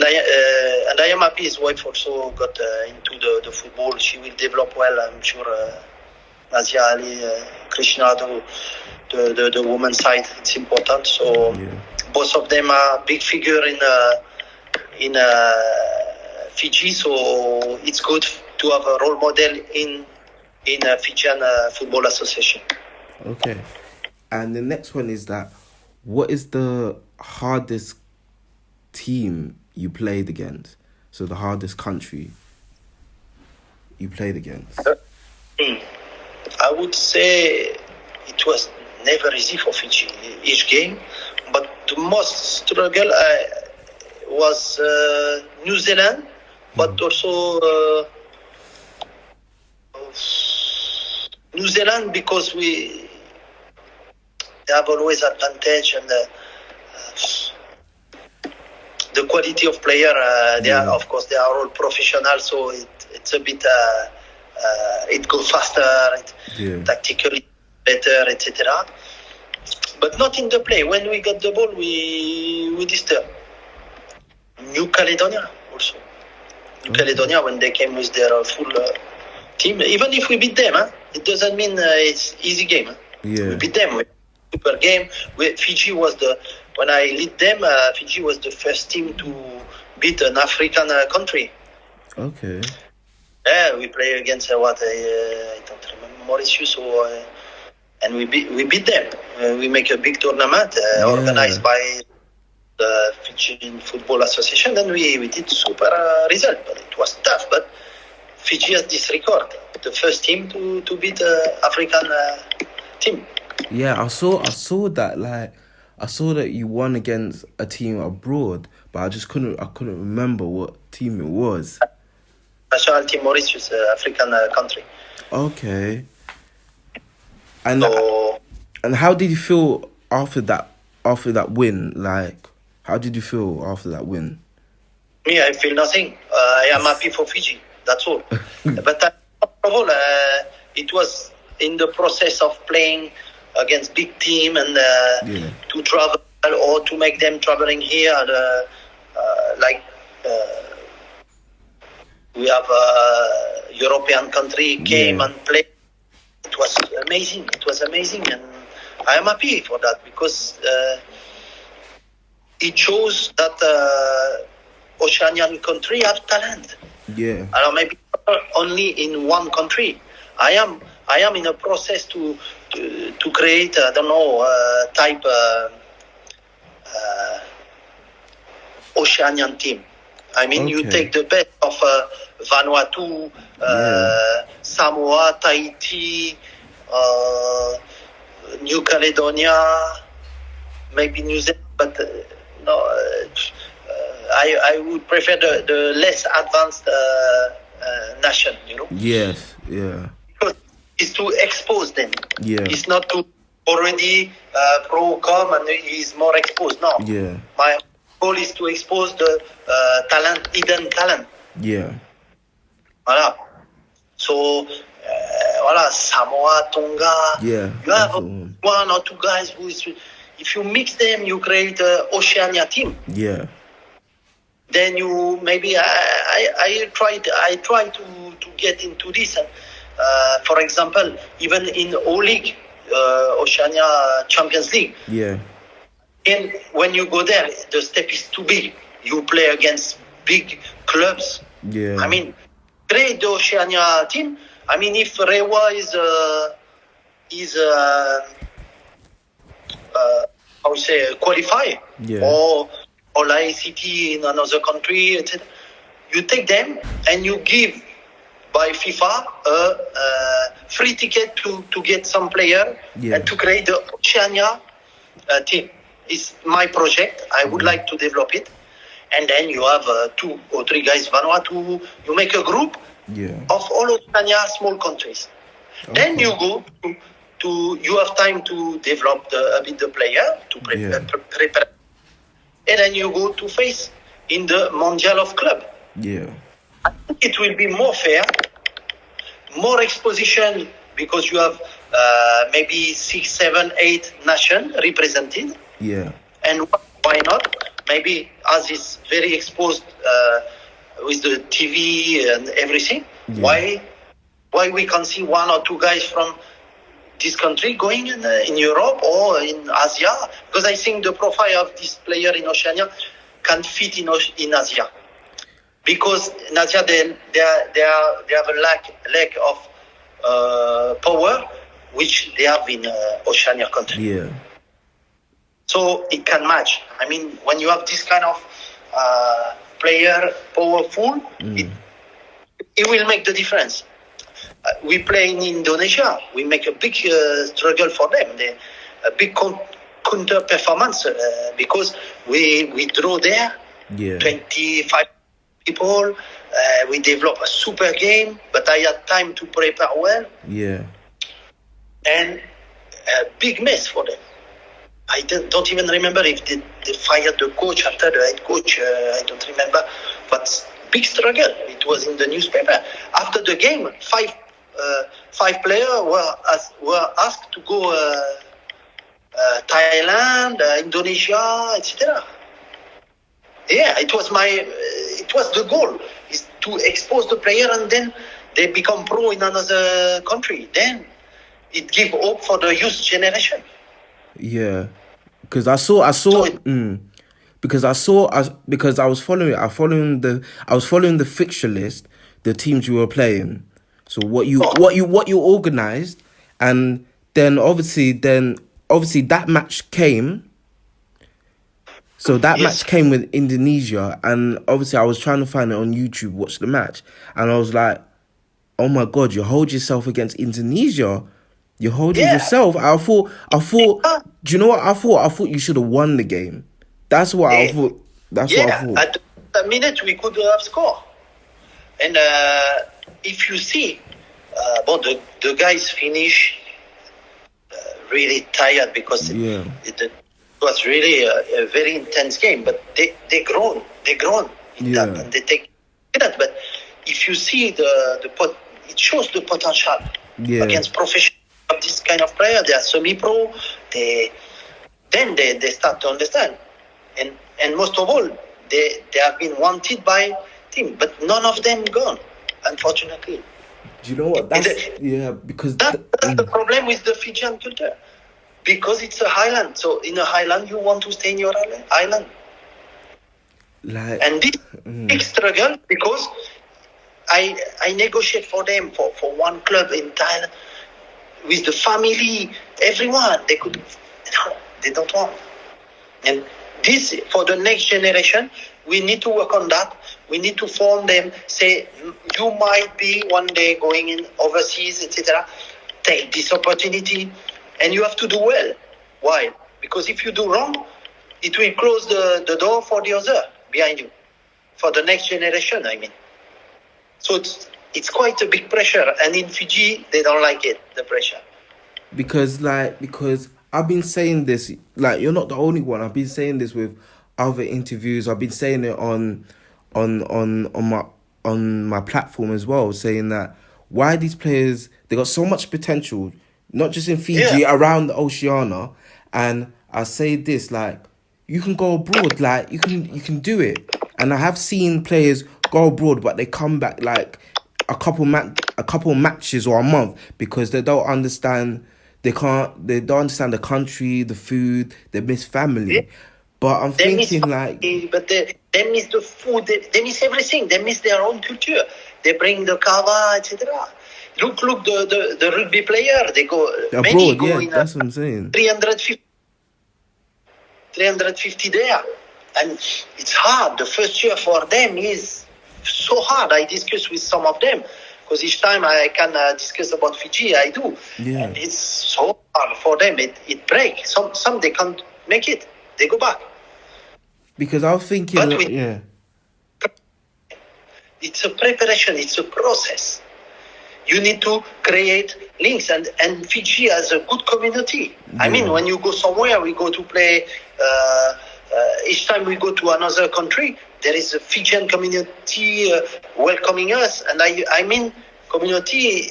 I am happy his wife also got into the football. She will develop well, I'm sure. Nazia Ali, Krishna, the women's side, it's important. So both of them are big figure in Fiji. So it's good to have a role model in Fijian Football Association. Okay. And the next one is that, what is the hardest team you played against? So the hardest country you played against? I would say it was never easy for Fiji, each game. But the most struggle was New Zealand, but also New Zealand, because they have always advantage, and the quality of player. They are, of course, they are all professional, so it's a bit it goes faster, tactically better, etc. But not in the play. When we got the ball, we disturb. New Caledonia also. New Caledonia, when they came with their full team, even if we beat them, it doesn't mean it's easy game. We beat them. Super game. Fiji was when I lead them, Fiji was the first team to beat an African country. Okay. Yeah, we play against I don't remember, Mauritius, and we beat them. We make a big tournament organized by the Fijian Football Association, and we did super result. But it was tough. But Fiji has this record, the first team to beat African team. Yeah, I saw that. Like, I saw that you won against a team abroad, but I couldn't remember what team it was. National team Mauritius, African country. Okay. And how did you feel after that win? Like, how did you feel after that win? Me, I feel nothing. I am happy for Fiji. That's all. But overall, it was in the process of playing against big team and to travel or to make them traveling here, like we have a European country came and played. It was amazing. And I am happy for that because it shows that Oceanian country have talent. Yeah. Maybe only in one country. I am in a process to create type Oceanian team. I mean, you take the best of Vanuatu, Samoa, Tahiti, New Caledonia, maybe New Zealand, but I would prefer the less advanced nation, Yes, yeah. Because it's to expose them. Yeah. It's not to already pro come and he's more exposed. No. Yeah. My goal is to expose the hidden talent. Yeah. Voilà. So, Samoa, Tonga. Yeah. You have one or two guys who is. If you mix them, you create an Oceania team. Yeah. Then you maybe I try to get into this. And, for example, even in O League, Oceania Champions League. Yeah. And when you go there, the step is too big. You play against big clubs. Yeah. I mean, create the Oceania team. I mean, if Rewa is how we say qualify, or ICT in another country, etc. You take them and you give by FIFA a free ticket to get some player and to create the Oceania team. It's my project. I would like to develop it. And then you have 2 or 3 guys, Vanuatu. You make a group of all Oceania small countries. Okay. Then you go to you have time to develop a bit the player, to prepare. And then you go to face in the Mondial of Club. Yeah. I think it will be more fair, more exposition, because you have maybe 6, 7, 8 nations represented. Yeah. And why not? Maybe as it's very exposed with the TV and everything. Yeah. Why we can see 1 or 2 guys from this country going in Europe or in Asia? Because I think the profile of this player in Oceania can fit in Asia. Because in Asia they have a lack of power, which they have in Oceania country. Yeah. So it can match. I mean, when you have this kind of player, powerful, it will make the difference. We play in Indonesia. We make a big struggle for them. A big counter performance because we draw there. 25 people. We develop a super game, but I had time to prepare well. Yeah. And a big mess for them. I don't even remember if they fired the coach after the head coach. I don't remember. But big struggle. It was in the newspaper. After the game, 5 players were asked to go Thailand, Indonesia, etc. Yeah, it was the goal, is to expose the player and then they become pro in another country. Then it gives hope for the youth generation. Yeah, because I was following the fixture list, the teams you were playing. So what you organized, and then obviously that match came. So that match came with Indonesia, and obviously I was trying to find it on YouTube, watch the match, and I was like, oh my God, you hold yourself against Indonesia. You're holding yourself. I thought. Do you know what I thought? I thought you should have won the game. That's what I thought. What I thought. At the minute we could have scored. And if you see, the guys finish really tired because it was really a very intense game. But they grown in that, and they take that. But if you see it shows the potential against professional. kind of player. They are semi-pro. Then they start to understand, and most of all, they have been wanted by team, but none of them gone, unfortunately. Do you know what? Because that's the problem with the Fijian culture, because it's a highland. So in a highland, you want to stay in your island. And this big struggle, because I negotiate for them for one club in Thailand with the family, everyone. They don't want. And this, for the next generation, we need to work on that. We need to form them, say, you might be one day going in overseas, etc. Take this opportunity, and you have to do well. Why? Because if you do wrong, it will close the door for the other behind you, for the next generation, I mean. So it's quite a big pressure, and in Fiji, they don't like it, the pressure. Because I've been saying this, like, you're not the only one. I've been saying this with other interviews. I've been saying it on my platform as well, saying that why these players, they got so much potential, not just in Fiji, around the Oceania. And I say this, like, you can go abroad, like, you can do it. And I have seen players go abroad, but they come back like a couple matches or a month, because they don't understand. They don't understand the country, the food. They miss family. Yeah. But I'm thinking but they miss the food. They miss everything. They miss their own culture. They bring the kava, etc. Look, the rugby player. They go abroad. Yeah, that's what I'm saying. 350 there, and it's hard. The first year for them is so hard. I discuss with some of them, because each time I can discuss about Fiji, I do. Yeah. And it's so hard for them. It breaks. Some they can't make it. They go back. Because I was thinking, it's a preparation. It's a process. You need to create links, and Fiji has a good community. Yeah. I mean, when you go somewhere, we go to play. Each time we go to another country, there is a Fijian community welcoming us, and I mean community.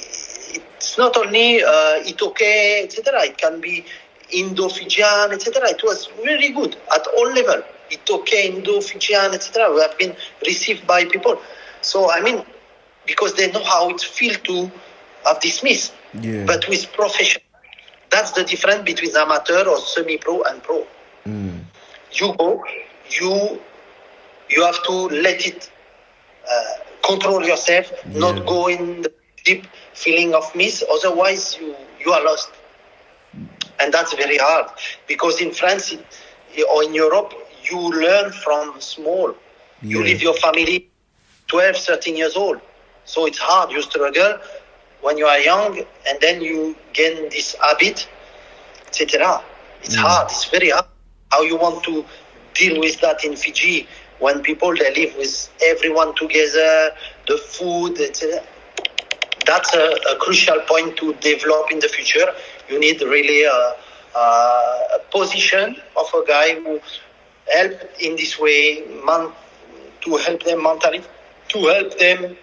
It's not only Itoke, etc. It can be Indo-Fijian, etc. It was really good at all level. Itoke, Indo-Fijian, etc. We have been received by people. So I mean, because they know how it feels to have dismissed, but with profession. That's the difference between amateur or semi-pro and pro. You go, you have to let it control yourself, not go in the deep feeling of miss. Otherwise, you are lost. And that's very hard, because in France or in Europe, you learn from small. You leave your family 12, 13 years old. So it's hard. You struggle when you are young, and then you gain this habit, etc. It's hard. It's very hard. How you want to deal with that in Fiji, when people, they live with everyone together, the food, etc. That's a crucial point to develop in the future. You need really a position of a guy who help in this way, to help them mentally, to help them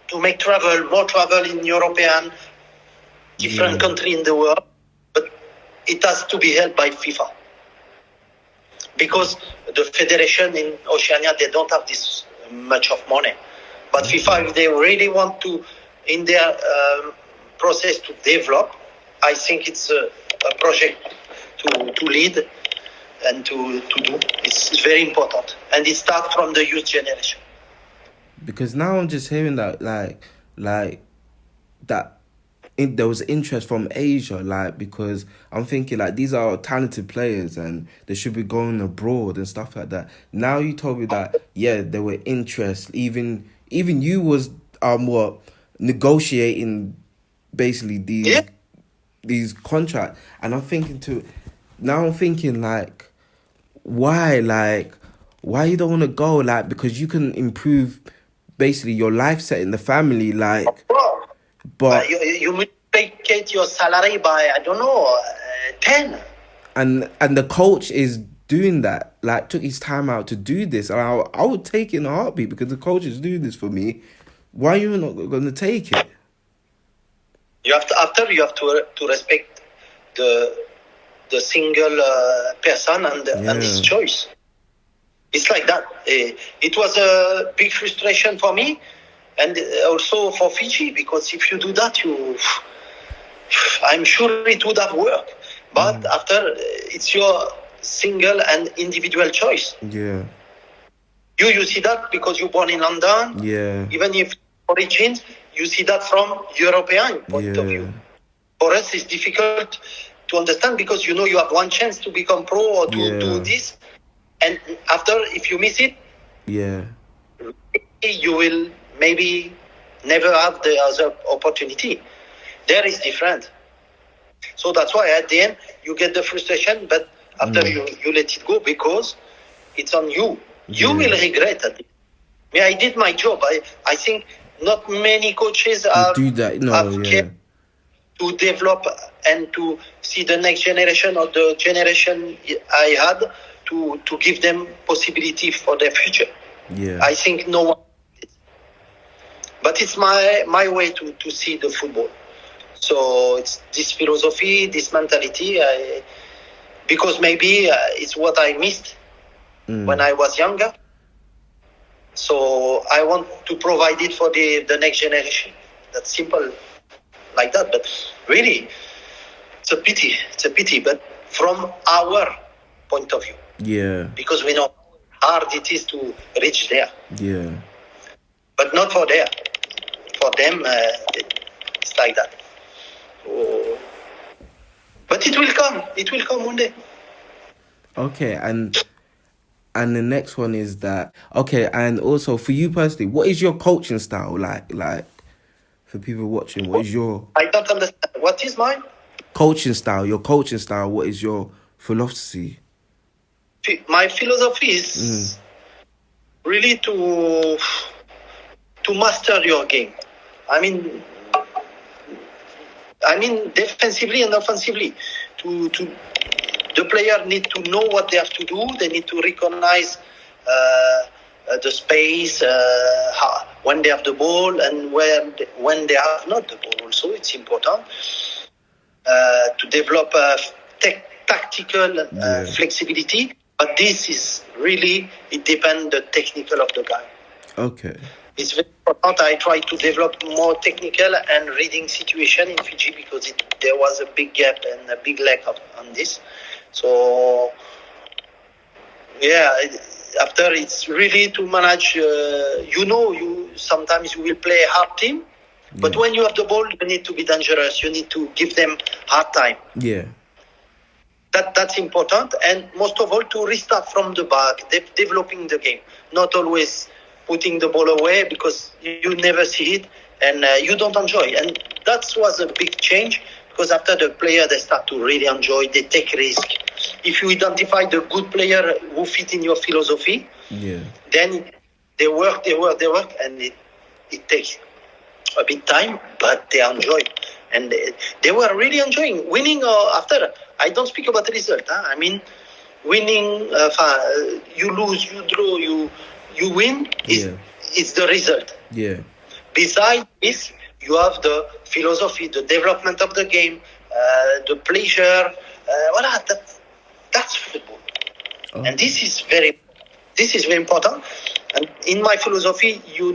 to make more travel in European, different country in the world. But it has to be helped by FIFA. Because the federation in Oceania, they don't have this much of money. But FIFA, if they really want to, in their process to develop, I think it's a project to lead and to do. It's very important. And it starts from the youth generation. Because now I'm just hearing that, like that there was interest from Asia, like, because I'm thinking, like, these are talented players and they should be going abroad and stuff like that. Now you told me that, there were interest. Even you was negotiating basically these contracts. And I'm thinking like, why you don't want to go, like, because you can improve basically your life set in the family, like. But you multiply your salary by, I don't know, 10. And the coach is doing that, like, took his time out to do this. And I would take it in a heartbeat, because the coach is doing this for me. Why are you not going to take it? You have to respect the single person and his choice. It's like that. It was a big frustration for me, and also for Fiji, because if you do that, I'm sure it would have worked. But after, it's your single and individual choice. Yeah. You see that because you're born in London. Yeah. Even if origins, you see that from European point of view. For us, it's difficult to understand because you have one chance to become pro or to do this. And after, if you miss it, you will maybe never have the other opportunity. There is different. So that's why at the end, you get the frustration, but after you let it go because it's on you. You will regret it. I did my job. I think not many coaches have cared to develop and to see the next generation or the generation I had to give them possibility for their future. Yeah. I think no one. But it's my way to see the football. So it's this philosophy, this mentality, because maybe it's what I missed when I was younger. So I want to provide it for the next generation. That's simple like that. But really, it's a pity. It's a pity. But from our point of view. Yeah. Because we know how hard it is to reach there. Yeah. But not for there. For them, it's like that. Oh. But it will come. It will come one day. Okay, and the next one is that, okay, and also for you personally, what is your coaching style like for people watching? What is your... I don't understand. What is mine? Coaching style, your coaching style, what is your philosophy? My philosophy is really to master your game. I mean defensively and offensively. The player need to know what they have to do. They need to recognize the space when they have the ball and when they have not the ball. Also, it's important to develop tactical flexibility. But this is really, it depends the technical of the guy. Okay. It's very important. I try to develop more technical and reading situation in Fiji because there was a big gap and a big lack on this. So, after it's really to manage, sometimes you will play a hard team, but when you have the ball, you need to be dangerous. You need to give them hard time. Yeah. That's important. And most of all, to restart from the back, developing the game. Not always putting the ball away because you never see it and you don't enjoy. And that was a big change because after the player, they start to really enjoy, they take risk. If you identify the good player who fit in your philosophy, then they work, and it takes a bit time, but they enjoy. And they were really enjoying winning after. I don't speak about the result. I mean, winning, you lose, you draw, you win, it's the result. Yeah. Besides this, you have the philosophy, the development of the game, the pleasure. That's football. Oh. And this is very important. And in my philosophy, you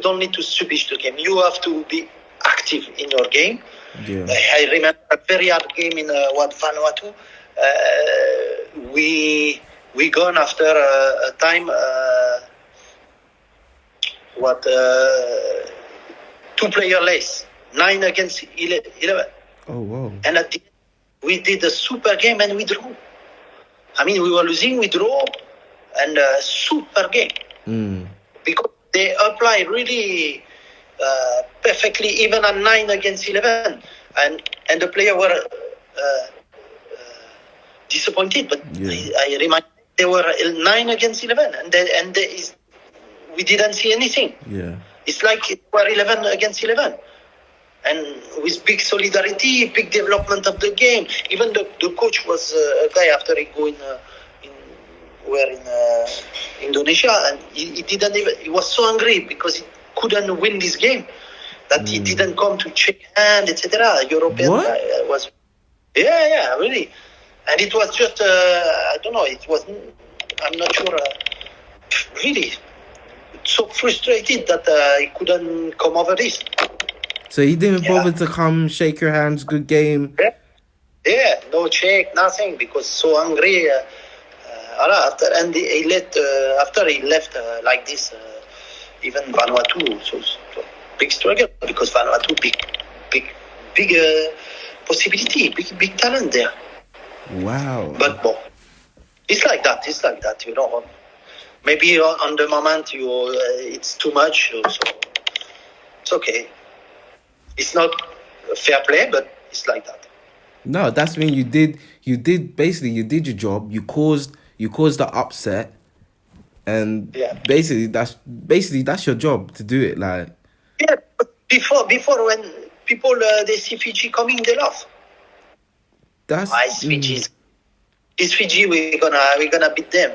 don't need to substitute the game. You have to be active in your game. Yeah. I remember a very hard game in Vanuatu. We gone after a time. 2-player race, 9 against 11. Oh wow! And at the end, we did a super game and we drew. I mean, we were losing, we drew, and a super game because they apply really perfectly, even at 9 against 11, and the player were disappointed. But I remind they were 9 against 11, and we didn't see anything. Yeah, it's like we're 11 against 11. And with big solidarity, big development of the game. Even the coach was a guy after he go in Indonesia, and he didn't even. He was so angry because he couldn't win this game that he didn't come to shake hand, etc. European guy was. Yeah, really. And it was just, I don't know, I'm not sure, really, so frustrated that I couldn't come over this. So he didn't bother to come shake your hands, good game? Yeah, no check, nothing, because so angry. After he left like this, even Vanuatu, so big struggle, because Vanuatu big possibility, big talent there. Wow. But it's like that, you know. Maybe on the moment it's too much, so it's okay. It's not fair play, but it's like that. No, that's when you did your job. You caused the upset, and basically that's your job to do it. Like, yeah, before when people they see Fiji coming, they laugh. It's Fiji. It's Fiji. We're gonna beat them.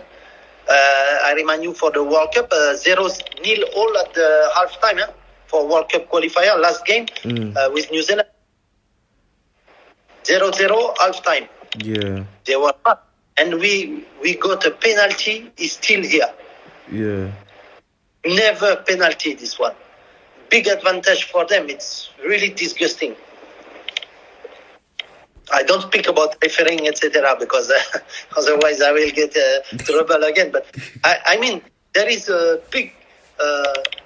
I remind you for the World Cup, 0-0 all at the half time for World Cup qualifier last game with New Zealand. 0-0 half time. Yeah. They were up, and we got a penalty. Is still here. Yeah. Never penalty this one. Big advantage for them. It's really disgusting. I don't speak about refereeing, etc., because otherwise I will get trouble again. But I mean, there is a big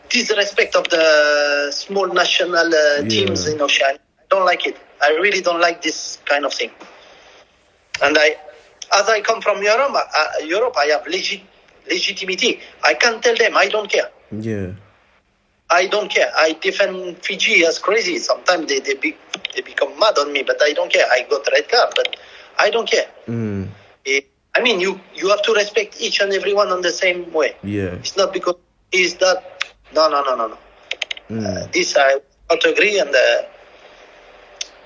disrespect of the small national teams in Oceania. I don't like it. I really don't like this kind of thing. And as I come from Europe, I have legitimacy. I can tell them I don't care. Yeah. I don't care. I defend Fiji as crazy. Sometimes they become mad on me, but I don't care. I got red card, but I don't care. I mean, you have to respect each and everyone on the same way. Yeah. It's not because he's that. No. This I don't agree, and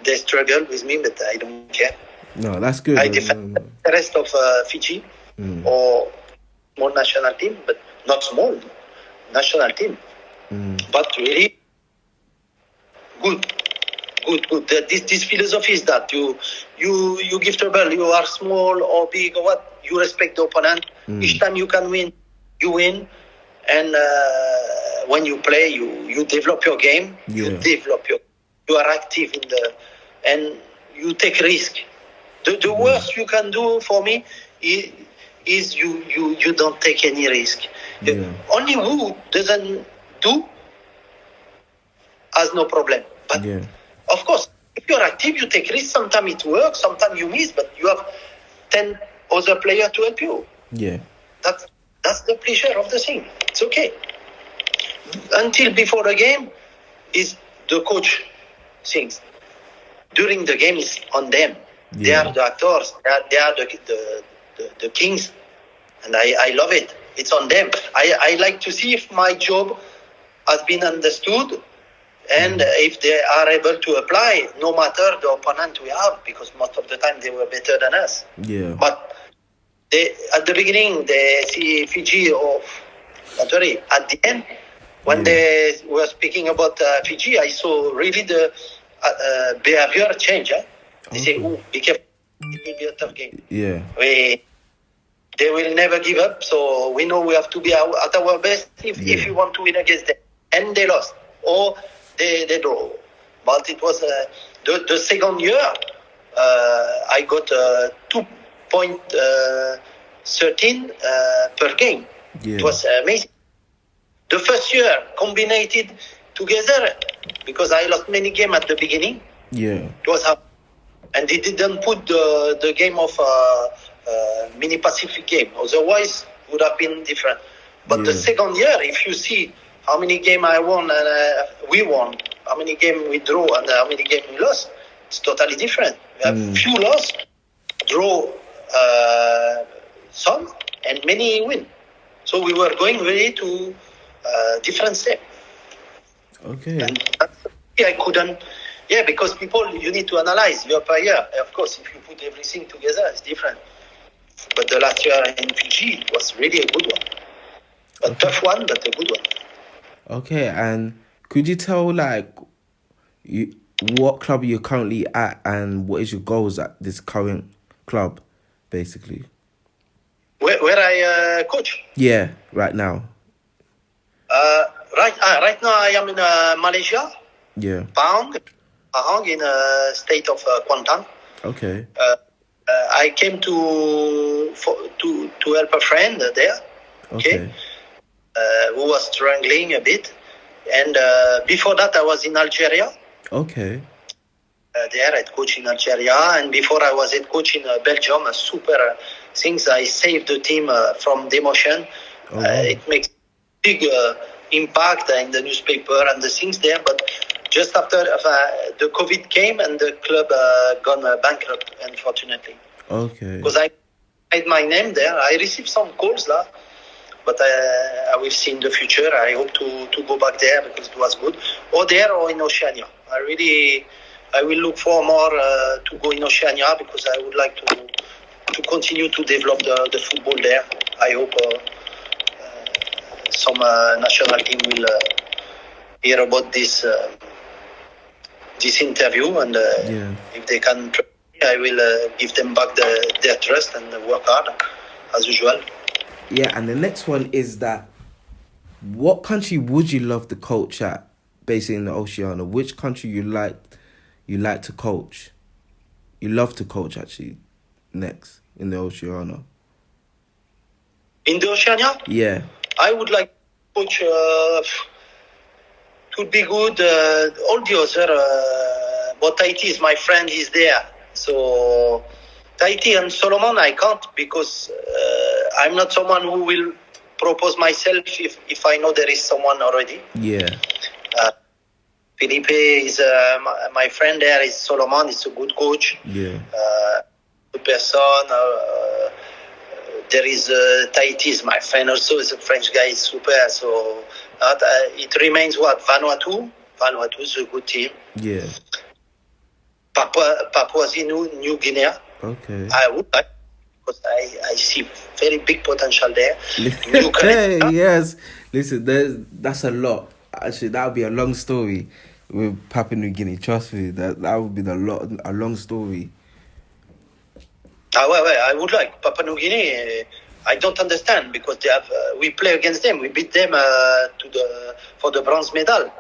they struggle with me, but I don't care. No, that's good. I defend the rest of Fiji or small national team, but not small national team. But really good. This philosophy is that you give trouble. You are small or big or what, you respect the opponent. Each time you can win, you win. And when you play, you develop your game. You are active and you take risk. The worst you can do for me is you don't take any risk. Only who doesn't do has no problem. But of course, if you're active, you take risks. Sometimes it works, sometimes you miss, but you have 10 other players to help you. Yeah. That's the pleasure of the thing. It's okay. Until before the game is the coach things. During the game is on them. They are the actors. They are the kings. And I love it. It's on them. I like to see if my job has been understood and if they are able to apply, no matter the opponent we have, because most of the time they were better than us. Yeah. But at the beginning, they see Fiji at the end, when they were speaking about Fiji, I saw really the behavior change. They say, be careful, it will be a tough game. Yeah. They will never give up, so we know we have to be at our best if you want to win against them. And they lost, or they draw. But it was the second year, I got 2.13 per game. Yeah. It was amazing. The first year, combined together, because I lost many games at the beginning. Yeah. It was hard. And they didn't put the game of Mini Pacific game. Otherwise, it would have been different. But the second year, if you see how many games I won and we won, how many games we draw and how many games we lost, it's totally different. We have few loss, draw some, and many win. So we were going really to different step. Okay. And I couldn't. Yeah, because people, you need to analyze year by year. Of course, if you put everything together, it's different. But the last year in Fiji was really a good one. A tough one, but a good one. Okay, and could you tell, like, what club are you currently at, and what is your goals at this current club, basically? Where I coach? Yeah, right now. Right now I am in Malaysia. Yeah. Pahang in state of Kuantan. Okay. I came to help a friend there. Okay. Who was struggling a bit, and before that I was in Algeria. Okay. There I coach in Algeria, and before I was head coach in Belgium. A super things. I saved the team from demotion. Oh, wow. It makes big impact in the newspaper and the things there. But just after the COVID came and the club gone bankrupt, unfortunately. Okay. Because I made my name there. I received some calls now, but I will see in the future. I hope to go back there because it was good. Or there or in Oceania. I will look for more to go in Oceania because I would like to continue to develop the football there. I hope some national team will hear about this interview, and if they can, I will give them back their trust and work hard as usual. Yeah, and the next one is that what country would you love to coach at, basically in the Oceania? Which country you like to coach? You love to coach actually next in the Oceania. In the Oceania? Yeah. I would like to coach. It would be good. All the other, but Tahiti is my friend. He's there, so Tahiti and Solomon I can't because I'm not someone who will propose myself if I know there is someone already. Yeah. Felipe is my friend there. Is Solomon? Is a good coach. Yeah. Good person. There is Tahiti is my friend also. Is a French guy. Is super. So it remains what Vanuatu. Vanuatu is a good team. Yeah. Papua New Guinea. Okay. I would like because I see very big potential there. Hey, yes. Listen, that's a lot. Actually, that would be a long story with Papua New Guinea. Trust me, that would be a long story. I would like Papua New Guinea. I don't understand because they have. We play against them. We beat them for the bronze medal.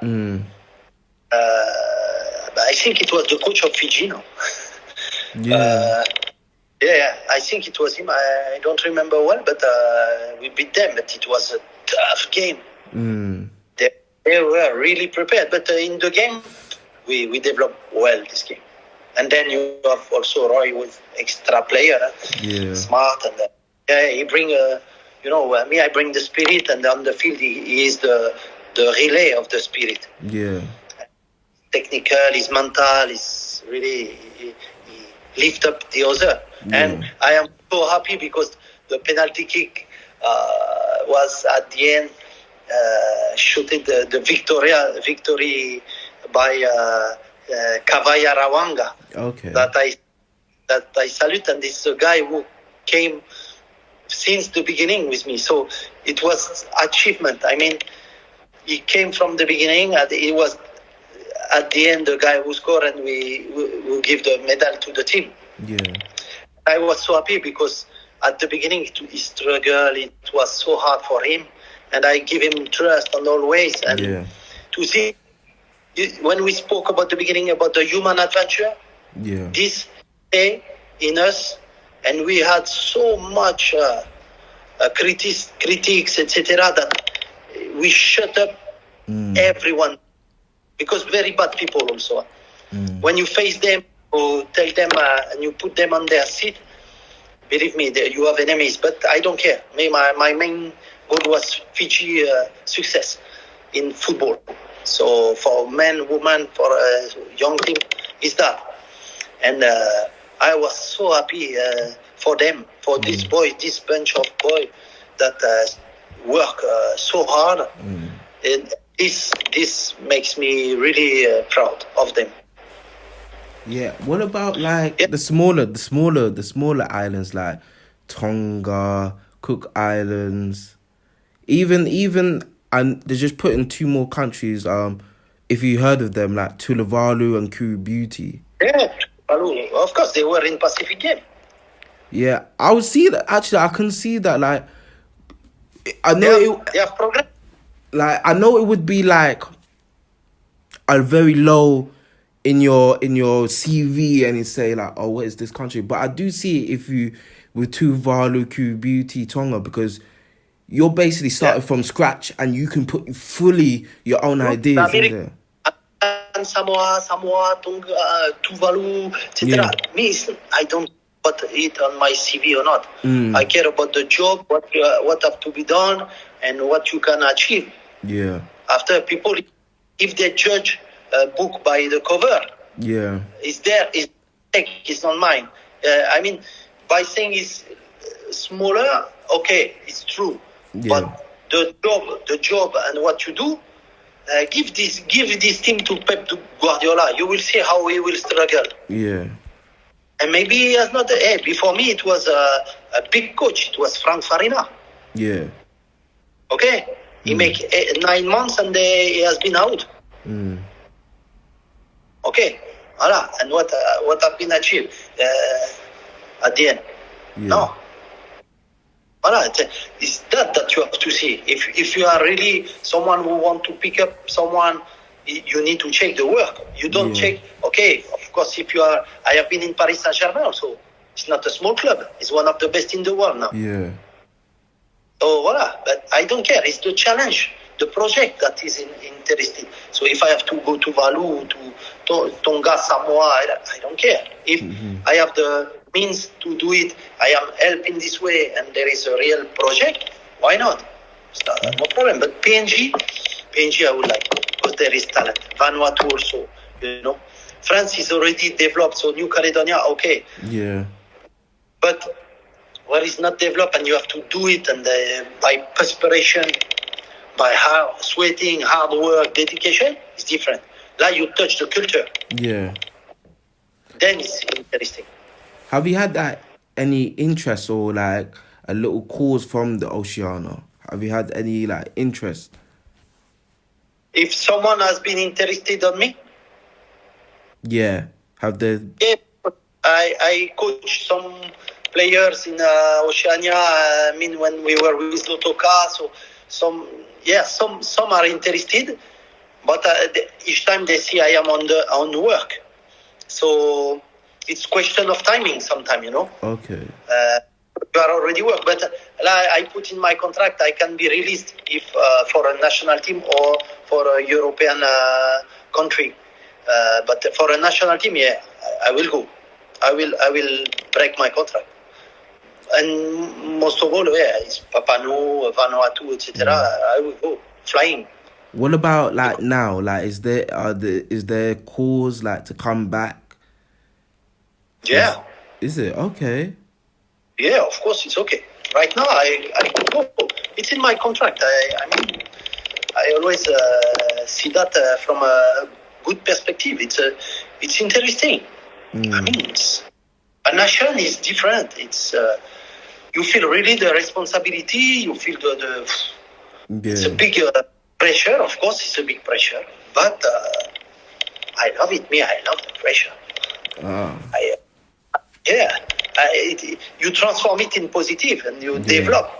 But I think it was the coach of Fiji. No? Yeah. Yeah, I think it was him. I don't remember well, but we beat them. But it was a tough game. They were really prepared. But in the game, we developed well this game. And then you have also Roy with extra player, smart, and he bring me. I bring the spirit, and on the field he is the relay of the spirit. Yeah, technical, his mental is really he lift up the other, and I am so happy because the penalty kick was at the end shooting the victory by. Kavaya Rawanga. Okay. That I salute, and this is a guy who came since the beginning with me. So it was achievement. I mean, he came from the beginning, and he was at the end the guy who scored, and we give the medal to the team. Yeah. I was so happy because at the beginning he struggled. It was so hard for him, and I give him trust and always. And to see. When we spoke about the beginning about the human adventure, this day in us, and we had so much critics, etc., that we shut up everyone because very bad people also. When you face them or tell them and you put them on their seat, believe me, you have enemies. But I don't care. My main goal was Fiji success in football. So for men, women, for a young team, is that. And I was so happy for them, for this bunch of boys that work so hard. And this makes me really proud of them. Yeah. What about the smaller islands like Tonga, Cook Islands, even and they're just putting 2 more countries, if you heard of them, like Tulavalu and Kuru Beauty. Yeah, of course they were in Pacific game. Yeah, I would see that. Actually, I can see that. Like, I know they have progress. Like, I know it would be like a very low in your CV, and you say like, oh, what is this country? But I do see it if you with Tuvalu, Kuru Beauty, Tonga, because you're basically starting from scratch, and you can put fully your own ideas in there. And Samoa, Tonga, Tuvalu, etc. Me, I don't put it on my CV or not. I care about the job, what have to be done, and what you can achieve. Yeah. After people, if they judge a book by the cover, it's not mine. I mean, by saying it's smaller, okay, it's true. Yeah. But the job and what you do, give this team to Pep Guardiola. You will see how he will struggle. Yeah. And maybe he has not. Before me, it was a big coach. It was Frank Farina. Yeah. Okay. He make 9 months and he has been out. Okay. Voilà. And what have been achieved at the end? Yeah. No. Voilà. It's that you have to see. If you are really someone who want to pick up someone, you need to check the work. You don't check. Okay. Of course, I have been in Paris Saint-Germain also. It's not a small club. It's one of the best in the world now. Yeah. So voilà, but I don't care. It's the challenge, the project that is interesting. So if I have to go to Valu, to Tonga, Samoa, I don't care. If I have the means to do it, I am helping this way, and there is a real project, why not? No problem. But PNG I would like, because there is talent. Vanuatu also, France is already developed, so New Caledonia, okay. Yeah. But where it's not developed and you have to do it, and by perspiration, by sweating, hard work, dedication, it's different. Like you touch the culture. Yeah. Then it's interesting. Have you had any interest or like a little calls from the Oceania? Have you had any like interest? If someone has been interested on me? Yeah. Have they? Yeah. I coach some players in Oceania. I mean, when we were with Lotoka, so some are interested, but each time they see I am on work, so it's question of timing. Sometimes, Okay. You are already work, but I put in my contract I can be released if for a national team or for a European country. But for a national team, I will go. I will break my contract. And most of all, it's Papanu, Vanuatu, etc. I will go flying. What about like now? Like, is there calls like to come back? Yeah. Is it okay? Yeah, of course it's okay. Right now, I could go. It's in my contract. I mean, I always see that from a good perspective. It's interesting. I mean, a nation is different. It's you feel really the responsibility. You feel it's a big pressure. Of course, it's a big pressure. But I love it. I love the pressure. You transform it in positive and you develop.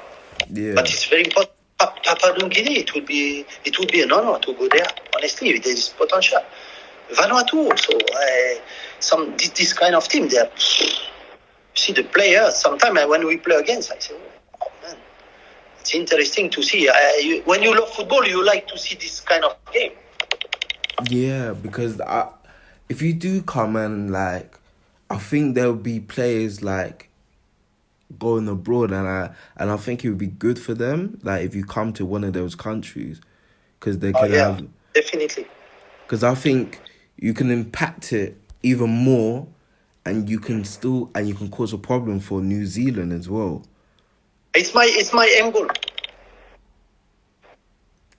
Yeah. But it's very important. Papua New Guinea, it would be an honor to go there. Honestly, there is potential. Vanuatu also, this kind of team there. See the players. Sometimes when we play against, I say, oh man, it's interesting to see. When you love football, you like to see this kind of game. Yeah, because if you do come and like, I think there'll be players like going abroad, and I think it would be good for them, like if you come to one of those countries, because they can have definitely. Because I think you can impact it even more, and you can cause a problem for New Zealand as well. It's my end goal.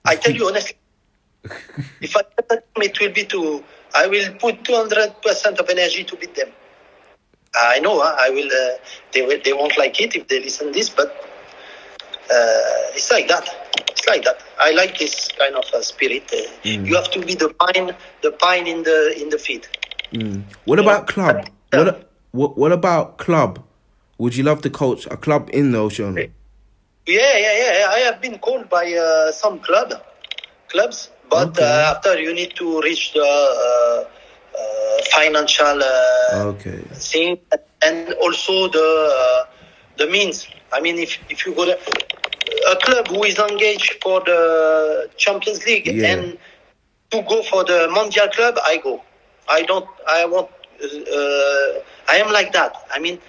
I tell you honestly, if I get them, it will be I will put 200% of energy to beat them. I know I will. They won't like it if they listen to this, but it's like that. It's like that. I like this kind of spirit. You have to be the pine in the field. What about club? Yeah. What about club? Would you love to coach a club in the Oceania? Yeah. I have been called by some clubs, but Okay. after you need to reach the financial Okay. thing and also the means. I mean, if you go to a club who is engaged for the Champions League and to go for the Mondial club, I go. I am like that. I mean,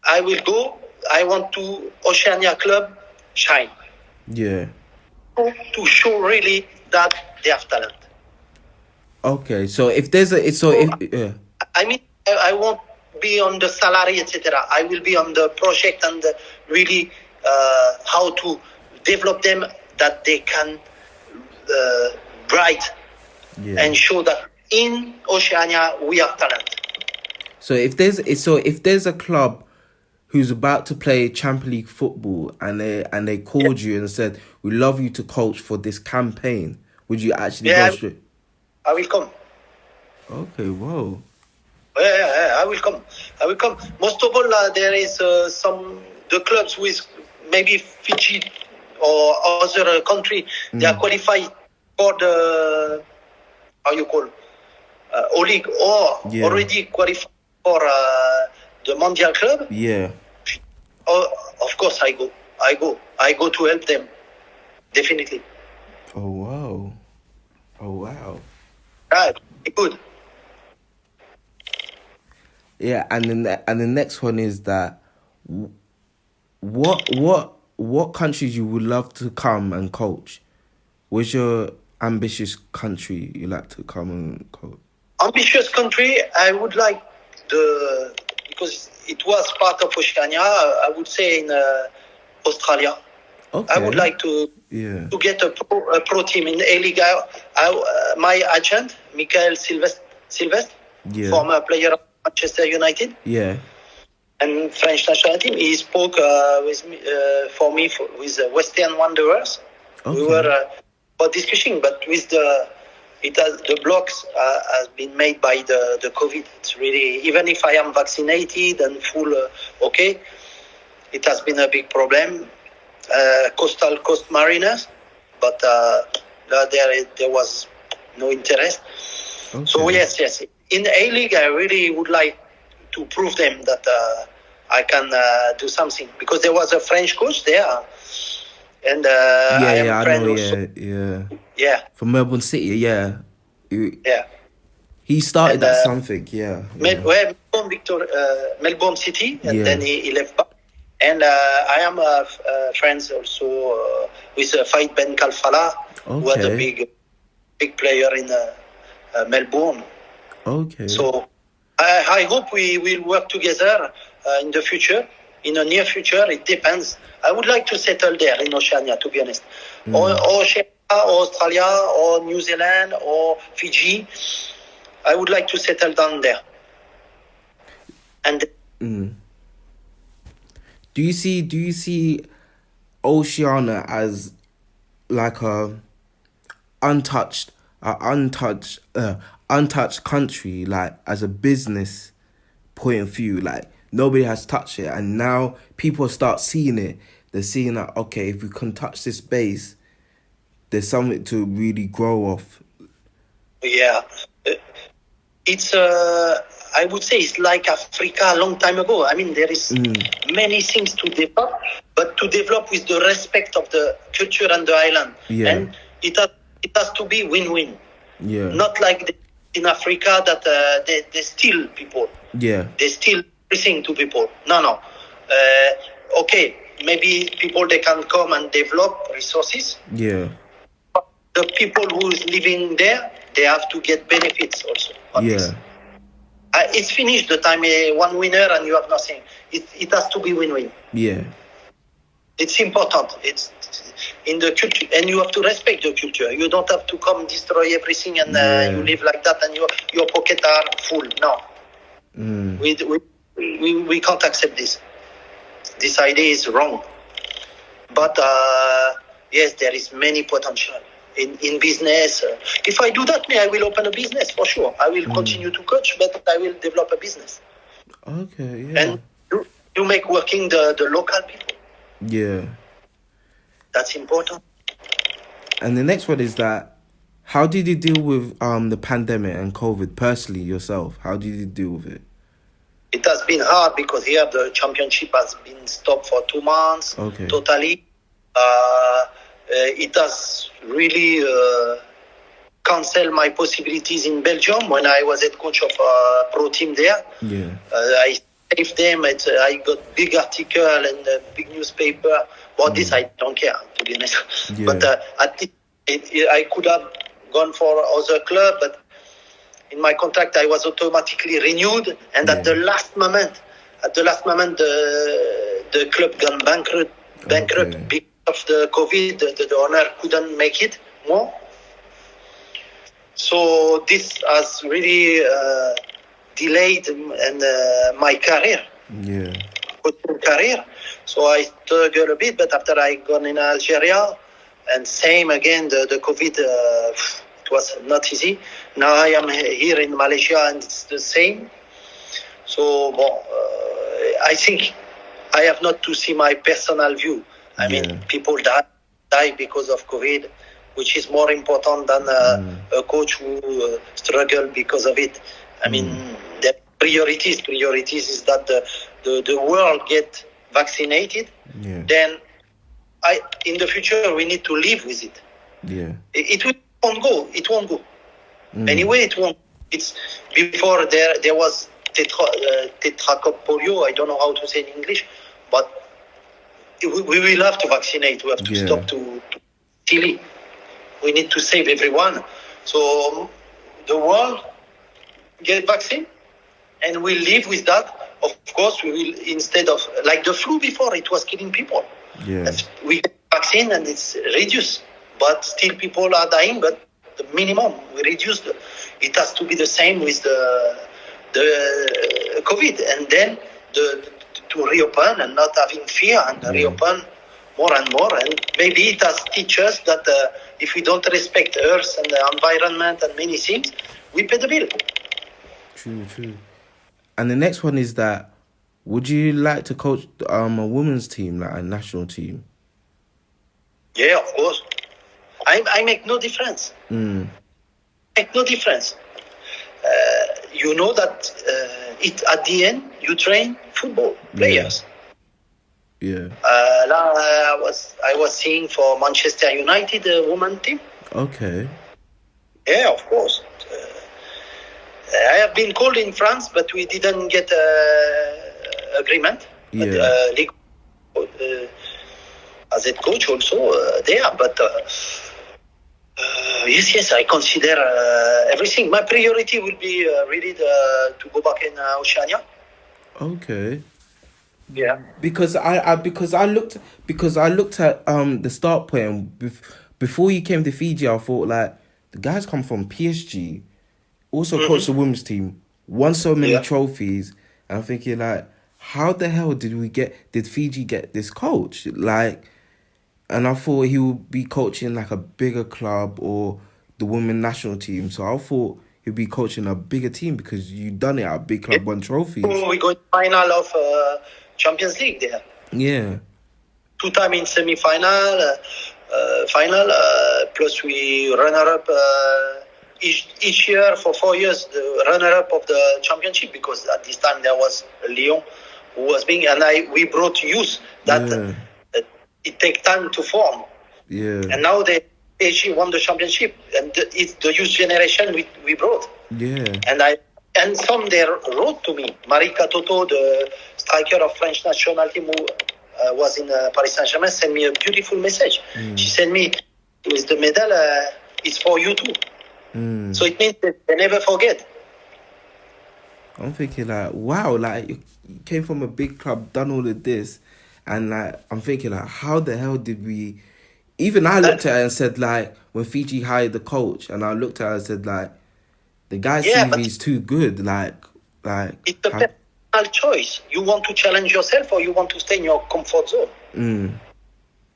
I will go. I want to Oceania club shine. Yeah. To show really that they have talent. Okay. So if there's a I mean, I won't be on the salary, etc. I will be on the project and really how to develop them that they can bright and show that in Oceania we have talent. So if there's a club who's about to play Champions League football and they called you and said, "We love you to coach for this campaign," would you actually go straight? I will come. Okay, whoa. Yeah, I will come. Most of all, there is the clubs with maybe Fiji or other country. They are qualified for the O League or already qualified for the Mondial club. Yeah. Of course, I go to help them. Definitely. Oh wow. Right. Good. Yeah, and then the next one is that what countries you would love to come and coach? What's your ambitious country you like to come and coach? Ambitious country, I would like because it was part of Oceania. I would say in Australia. Okay. I would like to get a pro team in A-League. My agent, Michael Sylvestre, former player of Manchester United, and French national team. He spoke with me with Western Wanderers. Okay. We were for discussing, but with the blocks has been made by the COVID. It's really, even if I am vaccinated and full okay, it has been a big problem. Coast Mariners, but there was no interest. Okay. So yes. In A-League, I really would like to prove them that I can do something, because there was a French coach there, and I am a friend also. Yeah. From Melbourne City, He started at something, Melbourne City, and then he left back. And I am friends also with Faid Ben Khalfala, who was a big player in Melbourne. Okay. So I hope we will work together in the future, in the near future. It depends. I would like to settle there in Oceania, to be honest. Or Oceania, or Australia, or New Zealand, or Fiji. I would like to settle down there. And do you see Oceania as like a untouched country, like as a business point of view? Like nobody has touched it, and now people start seeing it. They're seeing that, okay, if we can touch this base, there's something to really grow off. Yeah, it's I would say it's like Africa a long time ago. I mean, there is many things to develop, but to develop with the respect of the culture and the island. Yeah. And it has to be win-win. Yeah. Not like in Africa that they steal people. Yeah. They steal everything to people. No. Okay, maybe people, they can come and develop resources. Yeah. But the people who is living there, they have to get benefits also. This. It's finished the time one winner and you have nothing. It has to be win-win. Yeah. It's important. It's in the culture, and you have to respect the culture. You don't have to come destroy everything and you live like that and your pockets are full. No. We can't accept this. This idea is wrong. But yes, there is many potential in business. If I do that, I will open a business for sure. I will continue to coach, but I will develop a business. Okay, yeah. And you make working the local people. Yeah. That's important. And the next one is that, how did you deal with the pandemic and COVID personally yourself? How did you deal with it? It has been hard because here the championship has been stopped for 2 months totally. It has really canceled my possibilities in Belgium when I was head coach of a pro team there. Yeah. I saved them. I got big article and a big newspaper. About this, I don't care, to be honest. Yeah. But at least I could have gone for other club, but in my contract, I was automatically renewed. And at the last moment, the club gone bankrupt because of the COVID. The owner couldn't make it more. So this has really delayed my career. Yeah. Career. So I struggled a bit, but after I gone in Algeria, and same again, the COVID, it was not easy. Now I am here in Malaysia, and it's the same. So I think I have not to see my personal view. I mean, people die because of COVID, which is more important than a coach who struggled because of it. I mean, the priorities is that the world get vaccinated. Yeah. Then in the future we need to live with it. Yeah. It won't go. Anyway, it won't. It's before there was tetracop polio. I don't know how to say in English, but we will have to vaccinate. We have to stop to silly. We need to save everyone. So the world get vaccine, and we live with that. Of course, we will, instead of like the flu before, it was killing people. Yeah. We get vaccine and it's reduced, but still people are dying. But the minimum we reduced. It has to be the same with the COVID, and then to reopen and not having fear and reopen more and more. And maybe it has teach us that if we don't respect Earth and the environment and many things, we pay the bill. True. And the next one is that, would you like to coach a women's team, like a national team? Yeah, of course. I make no difference. Make no difference. You know that at the end you train football players. Yeah. I was seeing for Manchester United women team. Okay. Yeah, of course. I have been called in France, but we didn't get agreement. Yeah. But, as head coach also there, but yes, I consider everything. My priority will be really to go back in Oceania. Okay. Yeah. Because I looked at the start point before you came to Fiji. I thought, like, the guys come from PSG, also coached the women's team, won so many trophies, and I'm thinking, like, how the hell did Fiji get this coach? Like, and I thought he would be coaching like a bigger club or the women national team. So I thought he'd be coaching a bigger team because you done it at a big club, won trophies. We got final of Champions League there. Yeah. 2 times in semi-final, final, plus we runner-up each year for 4 years, the runner-up of the championship, because at this time there was Lyon who was being, and we brought youth that it takes time to form. Yeah. And now they actually won the championship, and it's the youth generation we brought. Yeah. And some they wrote to me. Marika Toto, the striker of French national team who was in Paris Saint-Germain, sent me a beautiful message. She sent me with the medal, it's for you too. So it means that they never forget. I'm thinking, like, wow, like, you came from a big club, done all of this, and, like, I'm thinking, like, how the hell did we... Even I looked at it and said, like, when Fiji hired the coach, and I looked at it and said, like, the guy's CV is too good, like... It's a personal choice. You want to challenge yourself or you want to stay in your comfort zone?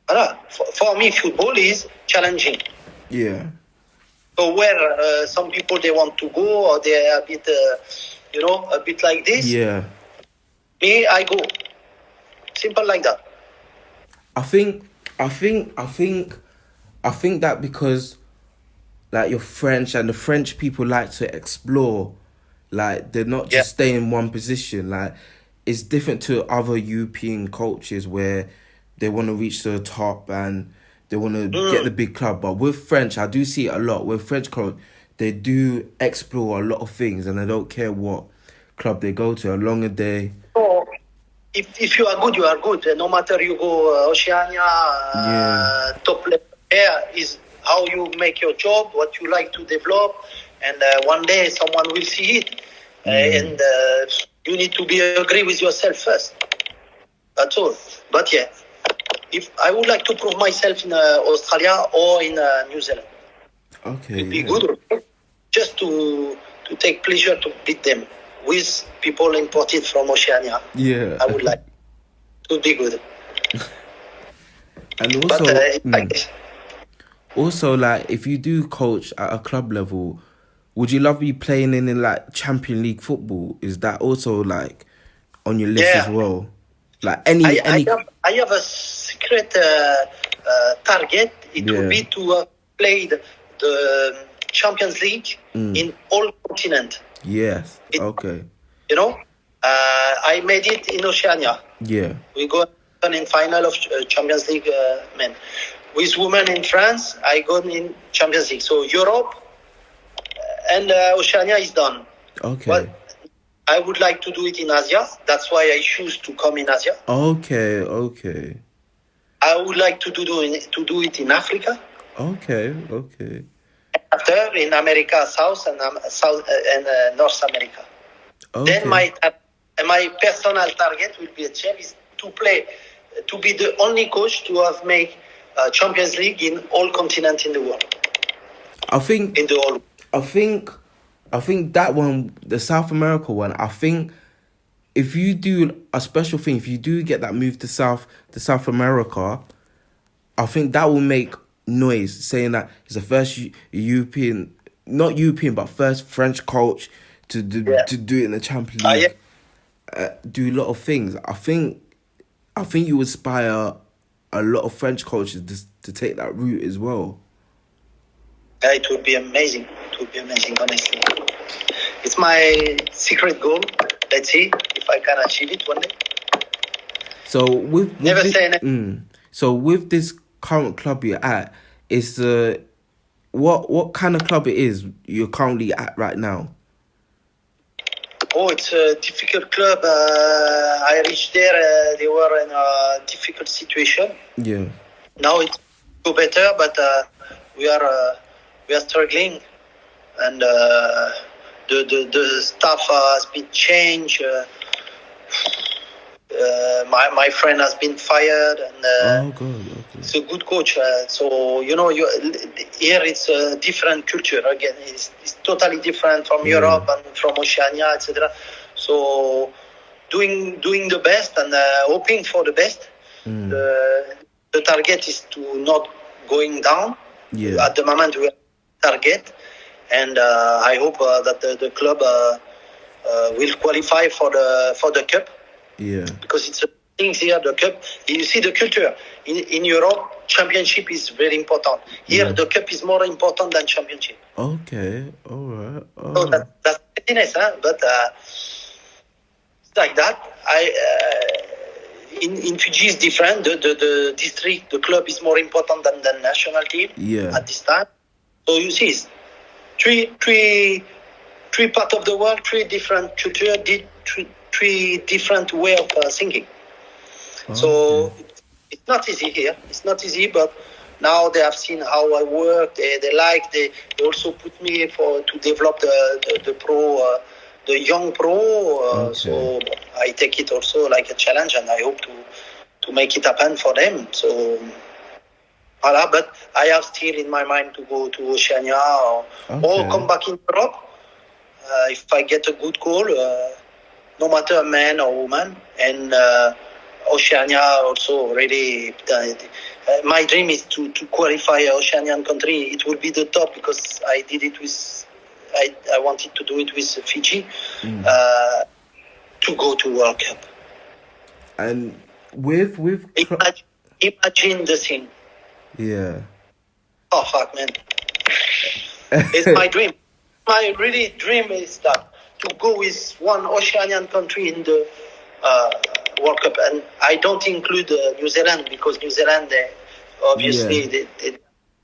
For me, football is challenging. Yeah. So where some people they want to go, or they are a bit, a bit like this. Yeah. Me, I go. Simple like that. I think that because like you're French and the French people like to explore, like they're not just stay in one position. Like it's different to other European cultures where they want to reach the top and they want to get the big club. But with French, I do see it a lot. With French club, they do explore a lot of things and they don't care what club they go to, as long as they. So if you are good, you are good. No matter you go Oceania, top level. Here is how you make your job, what you like to develop, and one day someone will see it, and you need to be agree with yourself first. That's all. But yeah, if I would like to prove myself in Australia or in New Zealand, it'd be good, just to take pleasure to beat them with people imported from Oceania. Yeah, I would like to be good. And also, also, like, if you do coach at a club level, would you love be playing in like Champions League football? Is that also like on your list as well? Like any. I have a secret target. It would be to play the Champions League in all continents. Yes. Okay. I made it in Oceania. Yeah. We go in final of Champions League men. With women in France, I go in Champions League. So Europe and Oceania is done. Okay. But I would like to do it in Asia. That's why I choose to come in Asia. Okay. I would like to do it in Africa. Okay. After in America, South and North America. Okay. Then my personal target will be achieved is to be the only coach to have made Champions League in all continents in the world. I think that one, the South America one, I think if you do a special thing, if you do get that move to South America, I think that will make noise, saying that it's the first not European, but first French coach to do it in the Champions League. Do a lot of things. I think you inspire a lot of French coaches to take that route as well. It would be amazing. Honestly. It's my secret goal. Let's see if I can achieve it one day. So with this current club you're at, is what kind of club it is you're currently at right now? Oh, it's a difficult club. I reached there. They were in a difficult situation. Yeah. Now it's better, but we are struggling, and the staff has been changed. My friend has been fired, and it's a good coach. So here it's a different culture again. It's totally different from Europe and from Oceania, etc. So doing the best and hoping for the best. The target is to not going down. Yeah. At the moment we are target, and I hope that the club will qualify for the cup. Yeah. Because it's a thing here, the cup. You see the culture in Europe. Championship is very important. Here, the cup is more important than championship. Okay, all right. So that's business, huh? But it's like that. In Fiji is different. The district, the club is more important than the national team. Yeah. At this time. So you see, it's three part of the world, three different culture, three different way of thinking. So it's not easy here. It's not easy, but now they have seen how I work. They also put me to develop the pro, the young pro. So I take it also like a challenge, and I hope to make it happen for them. So. But I have still in my mind to go to Oceania or come back in Europe if I get a good call, no matter a man or woman, and Oceania also already. My dream is to qualify an Oceanian country. It will be the top because I did it with. I wanted to do it with Fiji to go to World Cup. And with imagine the scene. Yeah. Oh fuck, man! It's my dream. My really dream is that to go with one Oceanian country in the World Cup, and I don't include New Zealand because New Zealand, they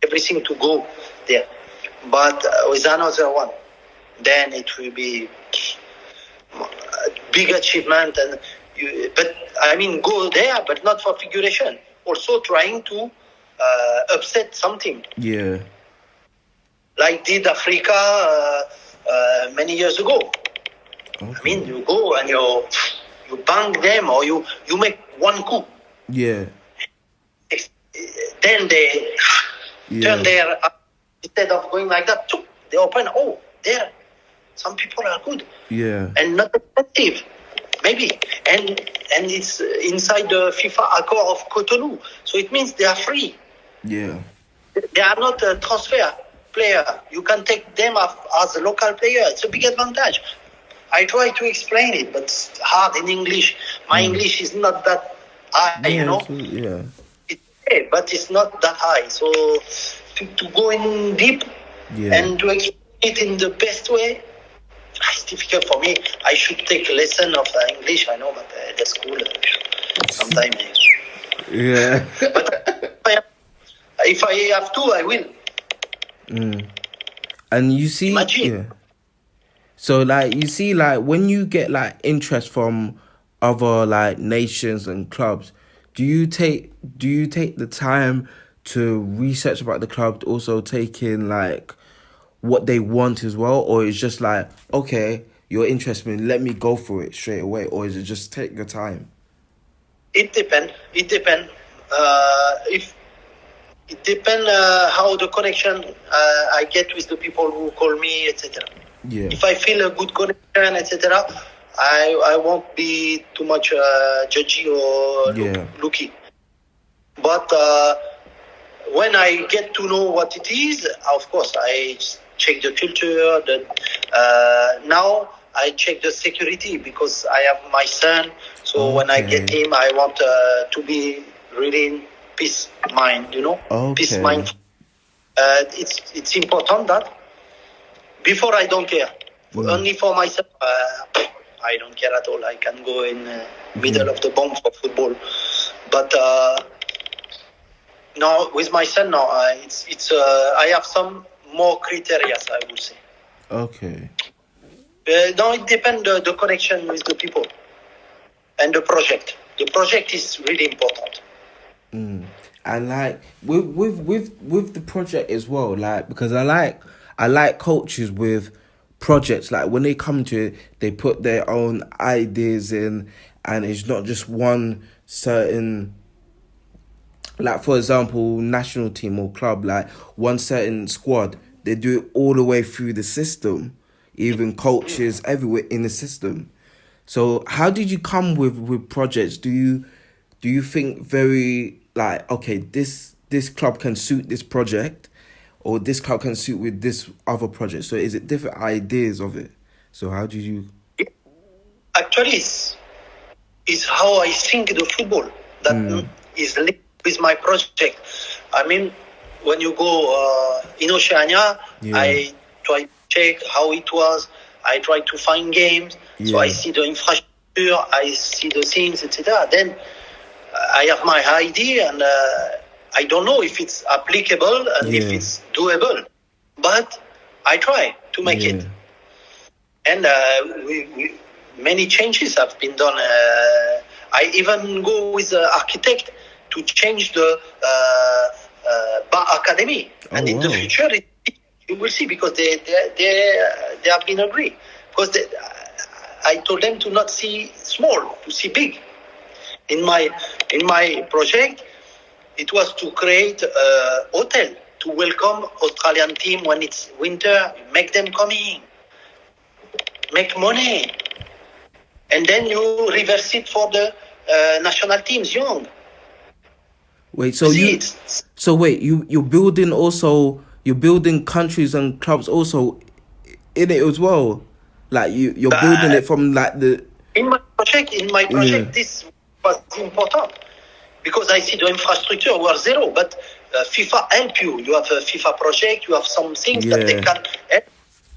everything to go there. But with another one, then it will be a big achievement. But I mean, go there, but not for figuration. Also trying to upset something. Yeah. Like did Africa many years ago. Okay. I mean, you go and you bang them or you make one coup. Yeah. Then they turn their, instead of going like that, they open, there, some people are good. Yeah. And not effective, maybe. And it's inside the FIFA Accord of Cotonou. So it means they are free. Yeah. They are not a transfer player. You can take them as a local player. It's a big advantage. I try to explain it, but it's hard in English. My English is not that high, you know. Yeah. It's okay, but it's not that high. So to go in deep and to explain it in the best way, it's difficult for me. I should take a lesson of English, I know, but the school sometimes. Yeah. But if I have to, I will. And you see, imagine. So like you see, like when you get like interest from other like nations and clubs, do you take the time to research about the club, also take in like what they want as well, or it's just like, okay, you're interested in, let me go for it straight away, or is it just take your time? It depends. If it depends how the connection I get with the people who call me, etc. Yeah. If I feel a good connection, etc., I won't be too much judgy or looky. But when I get to know what it is, of course, I check the culture. Now I check the security because I have my son. So when I get him, I want to be really in peace mind, you know? Peace mind. It's important that. Before I don't care. Only for myself, I don't care at all. I can go in middle of the bomb for football. But now with my son, now it's I have some more criteria, I would say. Okay. Now it depends the connection with the people and the project. The project is really important. And like with the project as well, like because I like coaches with projects, like when they come to it, they put their own ideas in, and it's not just one certain, like for example, national team or club, like one certain squad, they do it all the way through the system, even coaches everywhere in the system. So how did you come with projects? Do you think very like, okay, this club can suit this project, or this club can suit with this other project? So is it different ideas of it? So how do you... Actually, it's how I think the football that is linked with my project. I mean, when you go in Oceania, I try to check how it was. I try to find games. So I see the infrastructure, I see the things, etc. Then I have my idea, and I don't know if it's applicable and if it's doable, but I try to make it. And we many changes have been done. I even go with the architect to change the bar academy, and in the future you will see, because they have been agreed, because I told them to not see small, to see big. In my project, it was to create a hotel to welcome Australian team when it's winter, make them come in, make money, and then you reverse it for the national teams young. Wait, so you're building also. You're building countries and clubs also in it as well. Like you're building it from like the. In my project, this was important because I see the infrastructure was zero, but FIFA help you. You have a FIFA project. You have some things that they can help.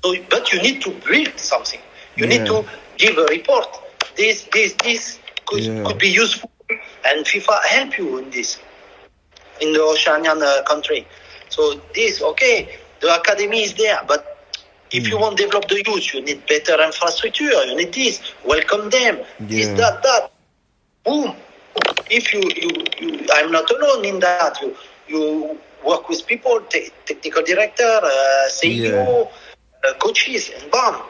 So, but you need to build something. You need to give a report. This could be useful, and FIFA help you in this, in the Oceanian country. So the academy is there, but if you want to develop the youth, you need better infrastructure. You need this. Welcome them. This, that. Boom. If you I'm not alone in that. You work with people, technical director, CEO, coaches, and bam.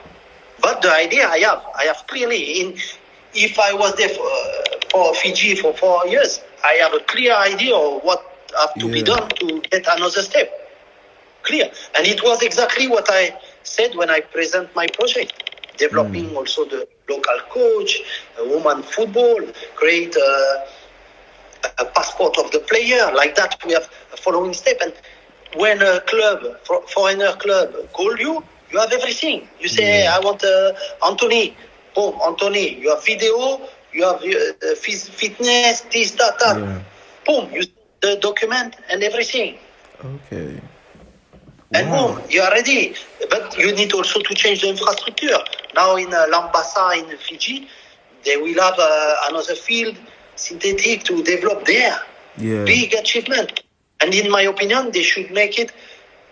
But the idea I have clearly if I was there for Fiji for 4 years, I have a clear idea of what have to be done to get another step. Clear. And it was exactly what I said when I present my project. Developing also the local coach, woman football, create a passport of the player. Like that, we have a following step. And when a club, foreigner club, call you, you have everything. You say, I want Anthony. Boom, Anthony. You have video, you have fitness, this, that. Boom, you the document and everything. Okay. And boom, you are ready. But you need also to change the infrastructure. Now in Lambasa, in Fiji, they will have another field, synthetic, to develop there. Big achievement. And in my opinion, they should make it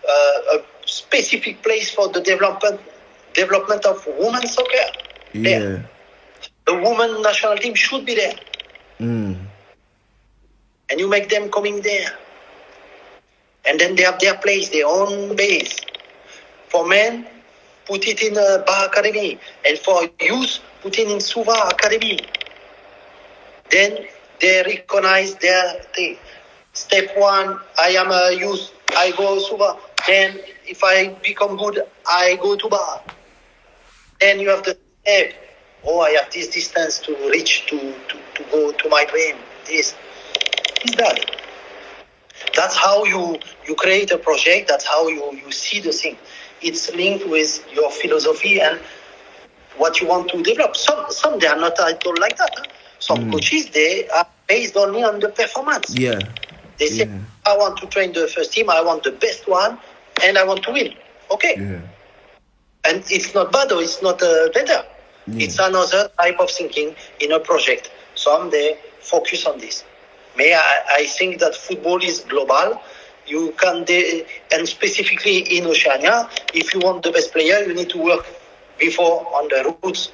a specific place for the development of women's soccer. There. The women national team should be there. And you make them coming there. And then they have their place, their own base. For men, put it in a Bar Academy. And for youth, put it in Suva Academy. Then they recognize their thing. Step 1, I am a youth, I go Suva. Then if I become good, I go to Bar. Then you have the step. I have this distance to reach to go to my dream. This is that. That's how you create a project. That's how you see the thing. It's linked with your philosophy and what you want to develop. Some they are not at all like that. Huh? Some coaches, they are based only on the performance. They say, I want to train the first team. I want the best one, and I want to win. Okay. And it's not bad or it's not better. It's another type of thinking in a project. Some they focus on this. I think that football is global. You can, and specifically in Oceania, if you want the best player, you need to work before on the roots.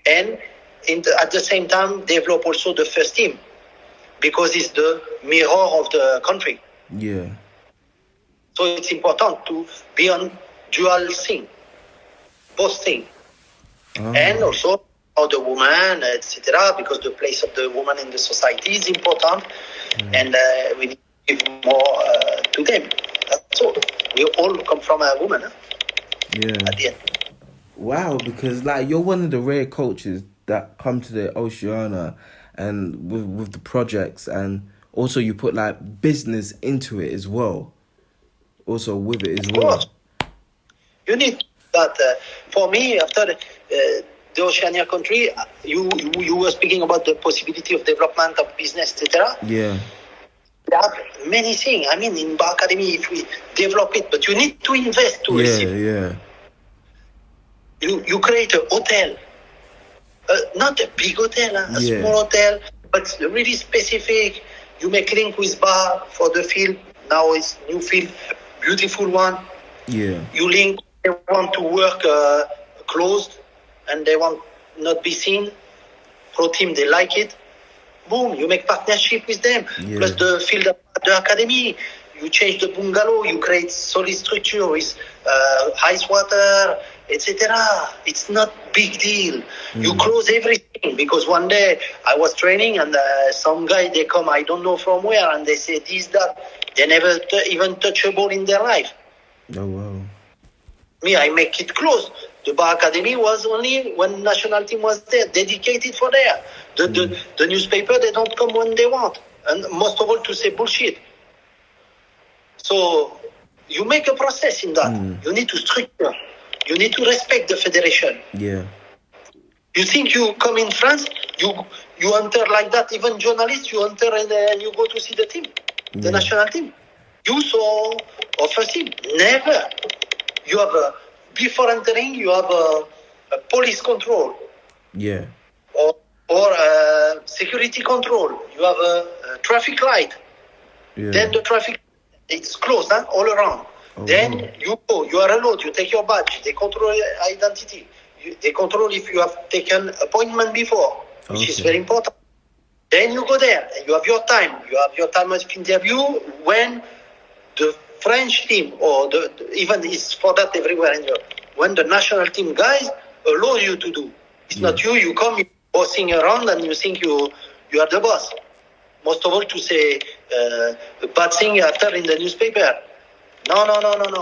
And at the same time, develop also the first team, because it's the mirror of the country. So it's important to be on dual thing, both things, and also the woman, etc., because the place of the woman in the society is important, and we need to give more to them. That's all. We all come from a woman. At the end. Wow, because like you're one of the rare coaches that come to the Oceania and with the projects, and also you put like business into it as well. Also with it as well. You need that. For me, after the Oceania country, you were speaking about the possibility of development of business, etc. There are many things. I mean, in Bar Academy, if we develop it, but you need to invest to receive. You create a hotel, not a big hotel, a small hotel, but really specific. You make link with Bar for the field. Now it's new field, beautiful one. You link. They want to work closed, and they want not be seen. Pro team, they like it. Boom, you make partnership with them. Plus the field of the academy. You change the bungalow. You create solid structure with ice water, etc. It's not big deal. You close everything, because one day I was training and some guy, they come, I don't know from where, and they say this, that. They never even touch a ball in their life. Oh, wow. Me, I make it close. The bar academy was only when national team was there, dedicated for there. The newspaper, they don't come when they want. And most of all, to say bullshit. So you make a process in that. You need to structure. You need to respect the federation. Yeah. You think you come in France, you enter like that, even journalists, you enter and you go to see the team, the national team. Youth or first team. Never. You have before entering, you have a police control. Yeah. Or security control. You have a traffic light. Yeah. Then the traffic, it's closed, all around. Oh, then wow. you go, you are allowed, you take your badge, they control identity. They control if you have taken appointment before, which is very important. Then you go there, and you have your time. You have your time of interview when the French team, or even it's for that everywhere in Europe, when the national team guys allow you to do. It's not you come, you're bossing around and you think you are the boss. Most of all to say a bad thing after in the newspaper. No,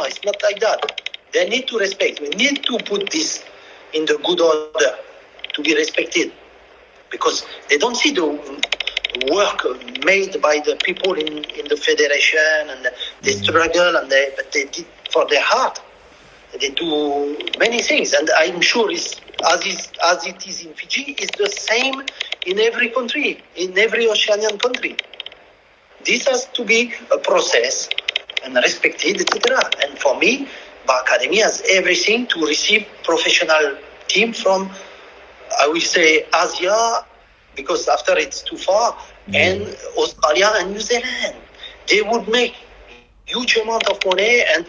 it's not like that. They need to respect. We need to put this in the good order to be respected, because they don't see the work made by the people in the federation, and they struggle, but they did for their heart. They do many things, and I'm sure as it is in Fiji, it's the same in every country, in every Oceanian country. This has to be a process and respected, etc. And for me, Bar Academy has everything to receive professional team from, I will say, Asia, because after it's too far, and Australia and New Zealand. They would make huge amount of money and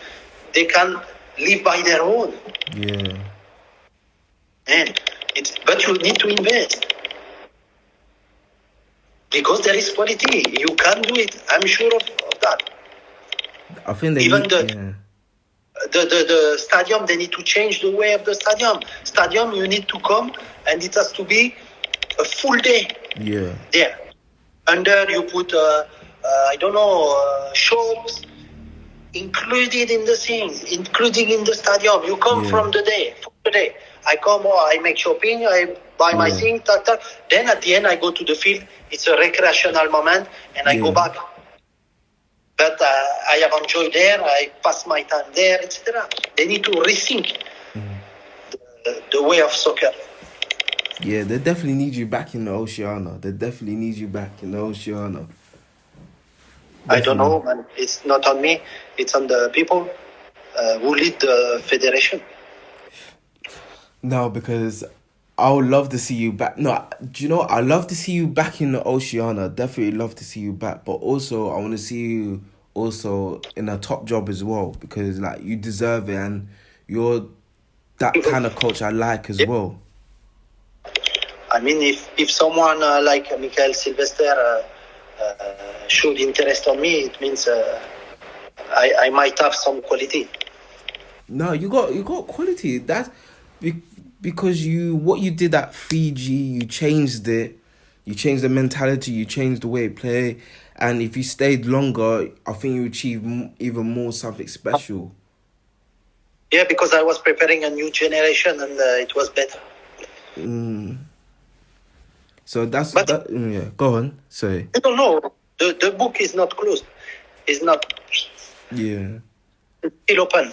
they can live by their own. Yeah. And but you need to invest. Because there is quality. You can do it. I'm sure of that. I think they even need, the stadium, they need to change the way of the stadium. Stadium, you need to come and it has to be a full day. Yeah. There. Under you put, shops included in the things, including in the stadium. You come from the day. I come, I make shopping, I buy my thing, Then at the end, I go to the field. It's a recreational moment, and I go back. But I have enjoyed there. I pass my time there, etc. They need to rethink the way of soccer. Yeah, they definitely need you back in the Oceania. I don't know, man. It's not on me. It's on the people who lead the federation. No, because I would love to see you back. No, do you know what? I love to see you back in the Oceania. Definitely love to see you back. But also, I want to see you also in a top job as well, because like you deserve it, and you're that kind of coach I like as well. I mean, if someone like Michael Sylvester showed interest on me, it means I might have some quality. No, you got quality. That's because what you did at Fiji, you changed it. You changed the mentality. You changed the way you play. And if you stayed longer, I think you achieve even more something special. Yeah, because I was preparing a new generation, and it was better. So go on. Sorry. I don't know. The book is not closed. It's not. Yeah. It's still open.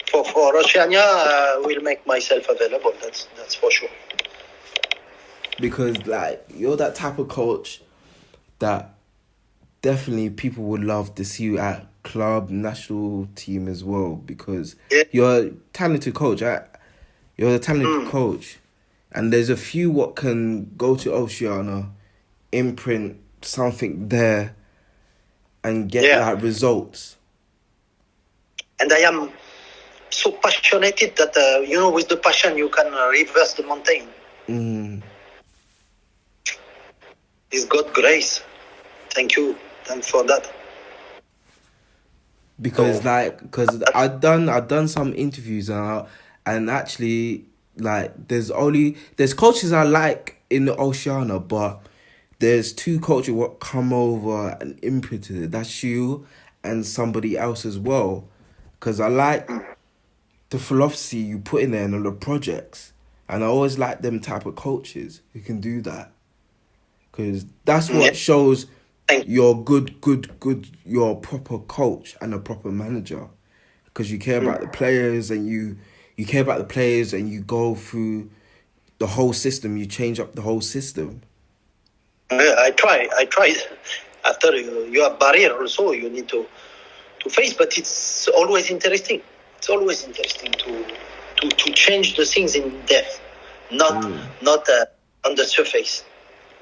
For Oceania, we'll make myself available. That's for sure. Because like you're that type of coach that definitely people would love to see you at club, national team as well. Because you're a talented coach. You're a talented coach. And there's a few what can go to Oceania, imprint something there, and get like results. And I am so passionate that with the passion you can reverse the mountain. It's God's grace. Thank you. Thanks for that. Because I've done some interviews and actually. Like there's coaches I like in the Oceania, but there's two coaches what come over and imprinted it. That's you and somebody else as well. Because I like the philosophy you put in there and all the projects. And I always like them type of coaches who can do that. Because that's Yeah. what shows Thank you're you're a proper coach and a proper manager. Because you care about the players and you care about the players and you go through the whole system. You change up the whole system. I try. After you have barrier also, you need to face, but it's always interesting. It's always interesting to change the things in depth, not on the surface.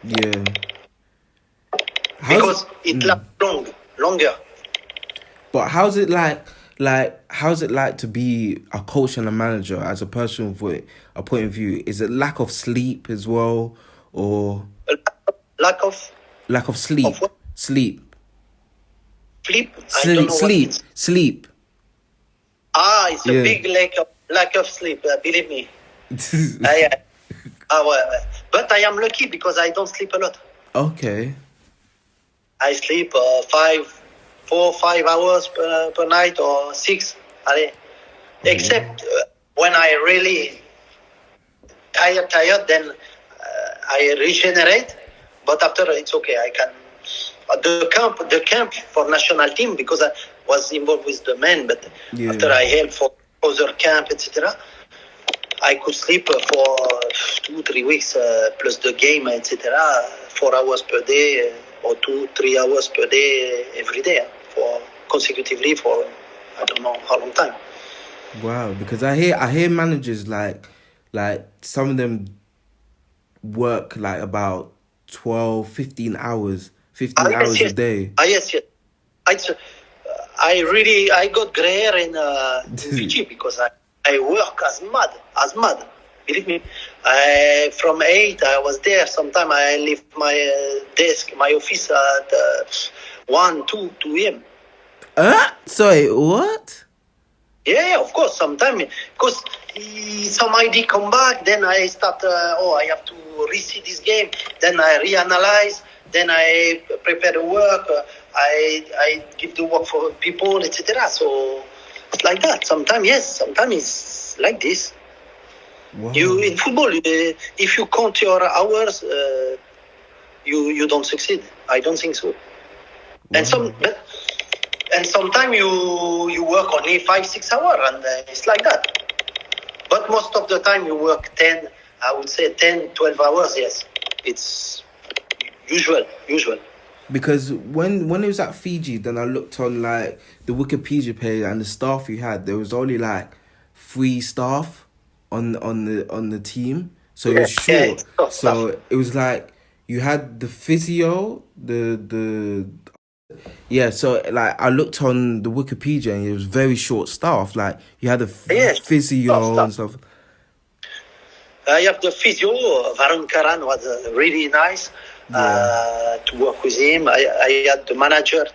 Yeah. Because it lasts longer. But how's it like to be a coach and a manager as a person with a point of view? Is it lack of sleep as well, or Lack of sleep? Of what? Sleep. I don't know what Sleep. it's a big lack of sleep. Believe me. But I am lucky because I don't sleep a lot. Okay. I sleep 4 or 5 hours per night or 6. Except when I really tired, then I regenerate. But after it's okay. I can the camp for national team because I was involved with the men. But after I helped for other camp, etc., I could sleep for 2-3 weeks plus the game, etc. 4 hours per day or 2-3 hours per day every day for consecutively for I don't know how long time. Wow, because I hear managers like some of them work like about 12, 15 hours a day. Yes. I got grey hair in Fiji because I work as mad. Believe me. From 8 I was there. Sometime I leave my desk, my office at 1, 2 a.m. Sorry, what? Yeah, of course. Sometimes because some idea come back, then I start. I have to re-see this game. Then I reanalyze. Then I prepare the work. I give the work for people, etc. So it's like that. Sometimes yes. Sometimes it's like this. Wow. You in football, if you count your hours, you don't succeed. I don't think so. Wow. And sometimes you work only 5-6 hours, and it's like that. But most of the time you work 10, I would say 10-12 hours. Yes, it's usual. Because when it was at Fiji, then I looked on like the Wikipedia page and the staff you had. There was only like 3 staff on the team, so it was short. So it was like you had the physio, so like I looked on the Wikipedia and it was very short staff. Like you had the physio and stuff. I have the physio. Varun Karan was really nice to work with him. I had the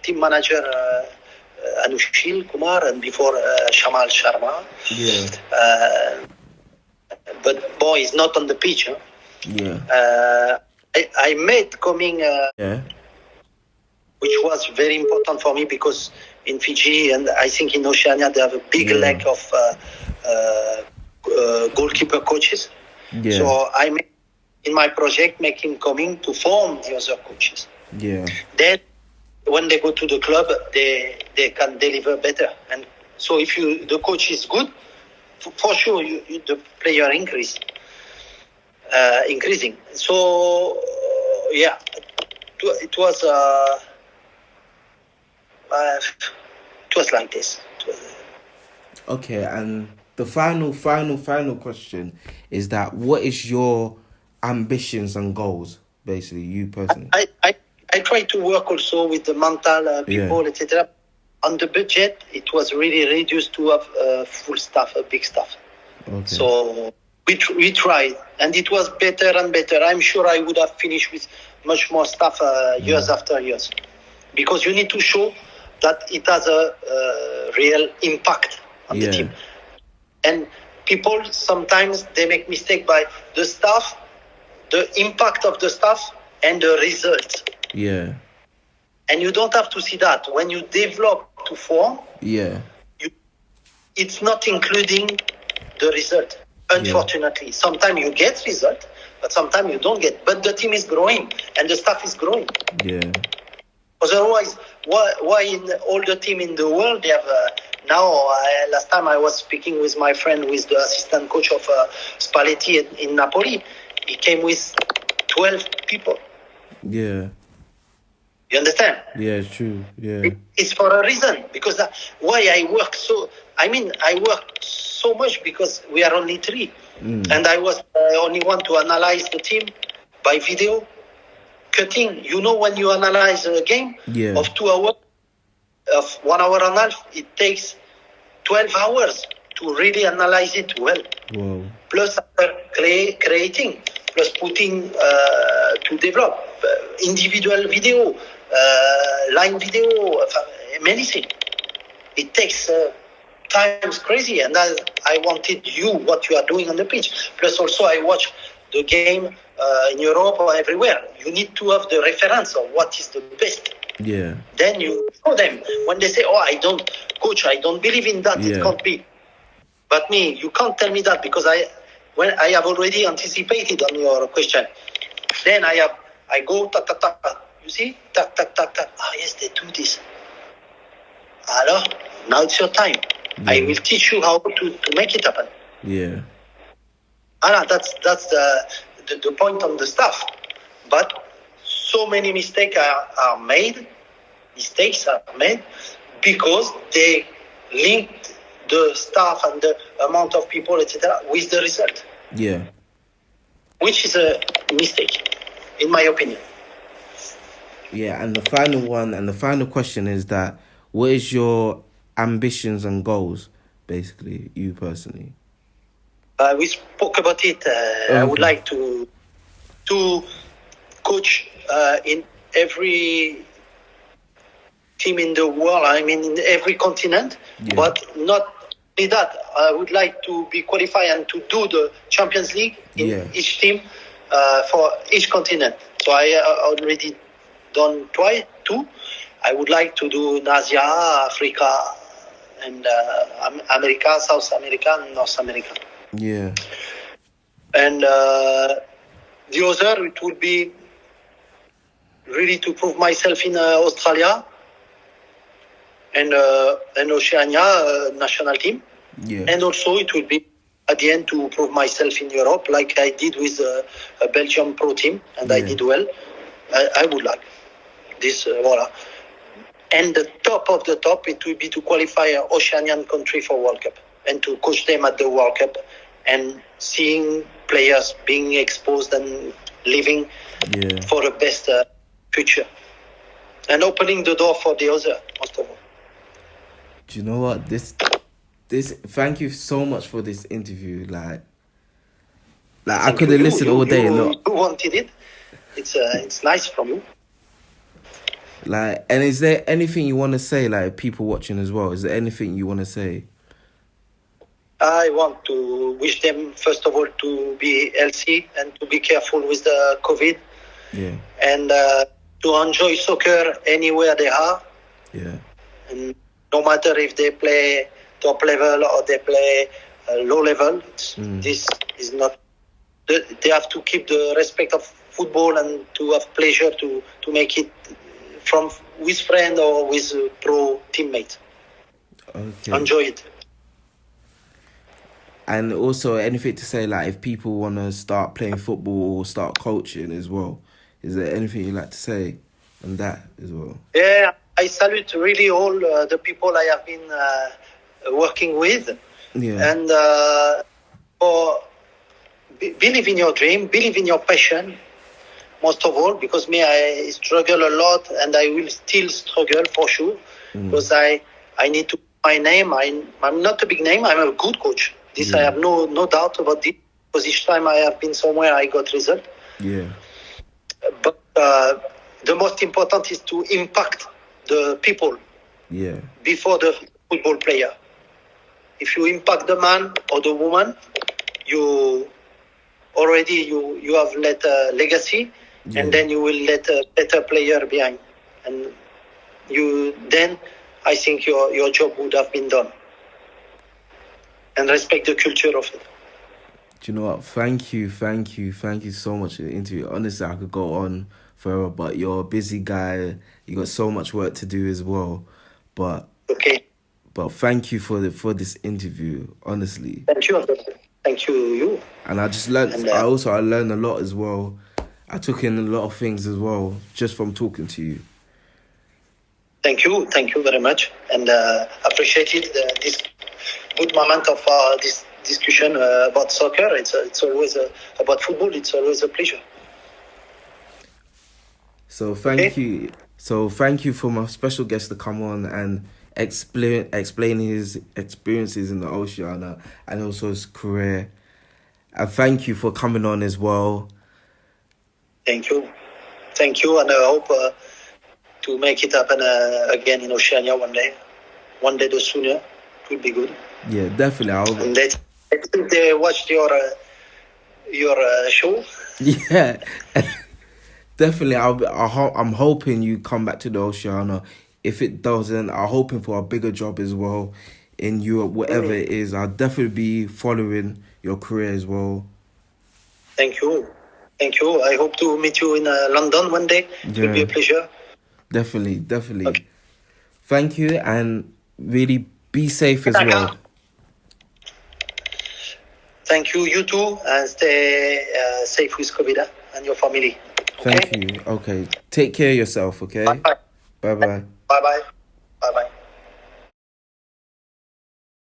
team manager, Anushil Kumar, and before Shamal Sharma. Yeah. But boy, he's not on the pitch. Huh? Yeah. I made coming. Which was very important for me because in Fiji and I think in Oceania they have a big lack of goalkeeper coaches. Yeah. So I made in my project make him coming to form the other coaches. Yeah. Then when they go to the club, they can deliver better. And so if the coach is good, for sure the player increasing. So it was. It was like this. Okay, and the final question is that what is your ambitions and goals, basically, you personally? I try to work also with the mental people, etc. On the budget, it was really reduced to have full staff, a big staff. Okay. So we tried, and it was better and better. I'm sure I would have finished with much more staff years after years, because you need to show that it has a real impact on the team. And people sometimes they make mistake by the staff, the impact of the staff, and the results. Yeah. And you don't have to see that when you develop to form. Yeah. it's not including the result. Unfortunately, sometimes you get result, but sometimes you don't get. But the team is growing and the staff is growing. Yeah. Otherwise, why in all the team in the world they have last time I was speaking with my friend, who is the assistant coach of Spalletti in Napoli. He came with 12 people. Yeah. You understand? Yeah, it's true. Yeah. It's for a reason, because why I work so much because we are only 3. And I was only one to analyze the team by video cutting. You know, when you analyze a game of 2 hours, of 1 hour and a half, it takes 12 hours to really analyze it well. Wow. Plus creating, plus putting to develop individual video, line video, many things. It takes times crazy, and I wanted what you are doing on the pitch. Plus also I watch the game in Europe or everywhere. You need to have the reference of what is the best. Yeah. Then you show them. When they say, coach, I don't believe in that, it can't be. But you can't tell me that, because I have already anticipated on your question. Then I go, you see? Yes, they do this. Alors, now it's your time. Yeah. I will teach you how to make it happen. Yeah. That's the point on the staff. But so many mistakes are made because they linked the staff and the amount of people, etc., with the result. Yeah. Which is a mistake, in my opinion. Yeah, and the final question is that, what is your ambitions and goals, basically, you personally? We spoke about it. I would like to coach in every team in the world. I mean, in every continent, but not only that. I would like to be qualified and to do the Champions League in each team for each continent. So I already done 2. I would like to do in Asia, Africa, and America, South America, and North America. Yeah. And the other, it would be really to prove myself in Australia and Oceania national team. Yeah. And also it will be at the end to prove myself in Europe, like I did with a Belgium pro team, and I did well. I would like this, voila. And the top of the top, it will be to qualify an Oceanian country for World Cup and to coach them at the World Cup and seeing players being exposed and living for the best future and opening the door for the other, most of all. Do you know what? This thank you so much for this interview. Like I could have listened all day. You wanted it. It's nice from you. Like, and is there anything you want to say, like, people watching as well? Is there anything you want to say? I want to wish them, first of all, to be healthy and to be careful with the COVID. Yeah. And to enjoy soccer anywhere they are. Yeah. And no matter if they play top level or they play low level, this is not... They have to keep the respect of football and to have pleasure to make it with friend or with pro teammate. Okay. Enjoy it. And also, anything to say, like, if people want to start playing football or start coaching as well, is there anything you'd like to say on that as well? Yeah, I salute really all the people I have been working with. Yeah. And believe in your dream, believe in your passion, most of all, because I struggle a lot and I will still struggle for sure, because I need to put my name. I'm not a big name, I'm a good coach. This I have no doubt about this, because each time I have been somewhere I got result. Yeah. But the most important is to impact the people before the football player. If you impact the man or the woman, you have let a legacy, and then you will let a better player behind, and then I think your job would have been done. and respect the culture of it. Do you know what? Thank you so much for the interview. Honestly, I could go on forever, but you're a busy guy. You got so much work to do as well. But Okay. But thank you for this interview. Honestly. Thank you. And I just learned. And, I learned a lot as well. I took in a lot of things as well just from talking to you. Thank you very much, and appreciated this good moment of this discussion about soccer. It's always about football. It's always a pleasure. So thank you. So thank you for my special guest to come on and explain his experiences in the Oceania and also his career. And thank you for coming on as well. Thank you, and I hope to make it happen again in Oceania one day. One day, the sooner, it will be good. Yeah, definitely. And they watched your show. Yeah, definitely. I'm hoping you come back to the Oceania. If it doesn't, I'm hoping for a bigger job as well in Europe, whatever it is. I'll definitely be following your career as well. Thank you. I hope to meet you in London one day. It will be a pleasure. Definitely. Okay. Thank you, and really be safe as well. Thank you. You too, and stay safe with COVID and your family. Okay? Thank you. Okay. Take care of yourself, okay? Bye-bye. Bye-bye. Bye-bye.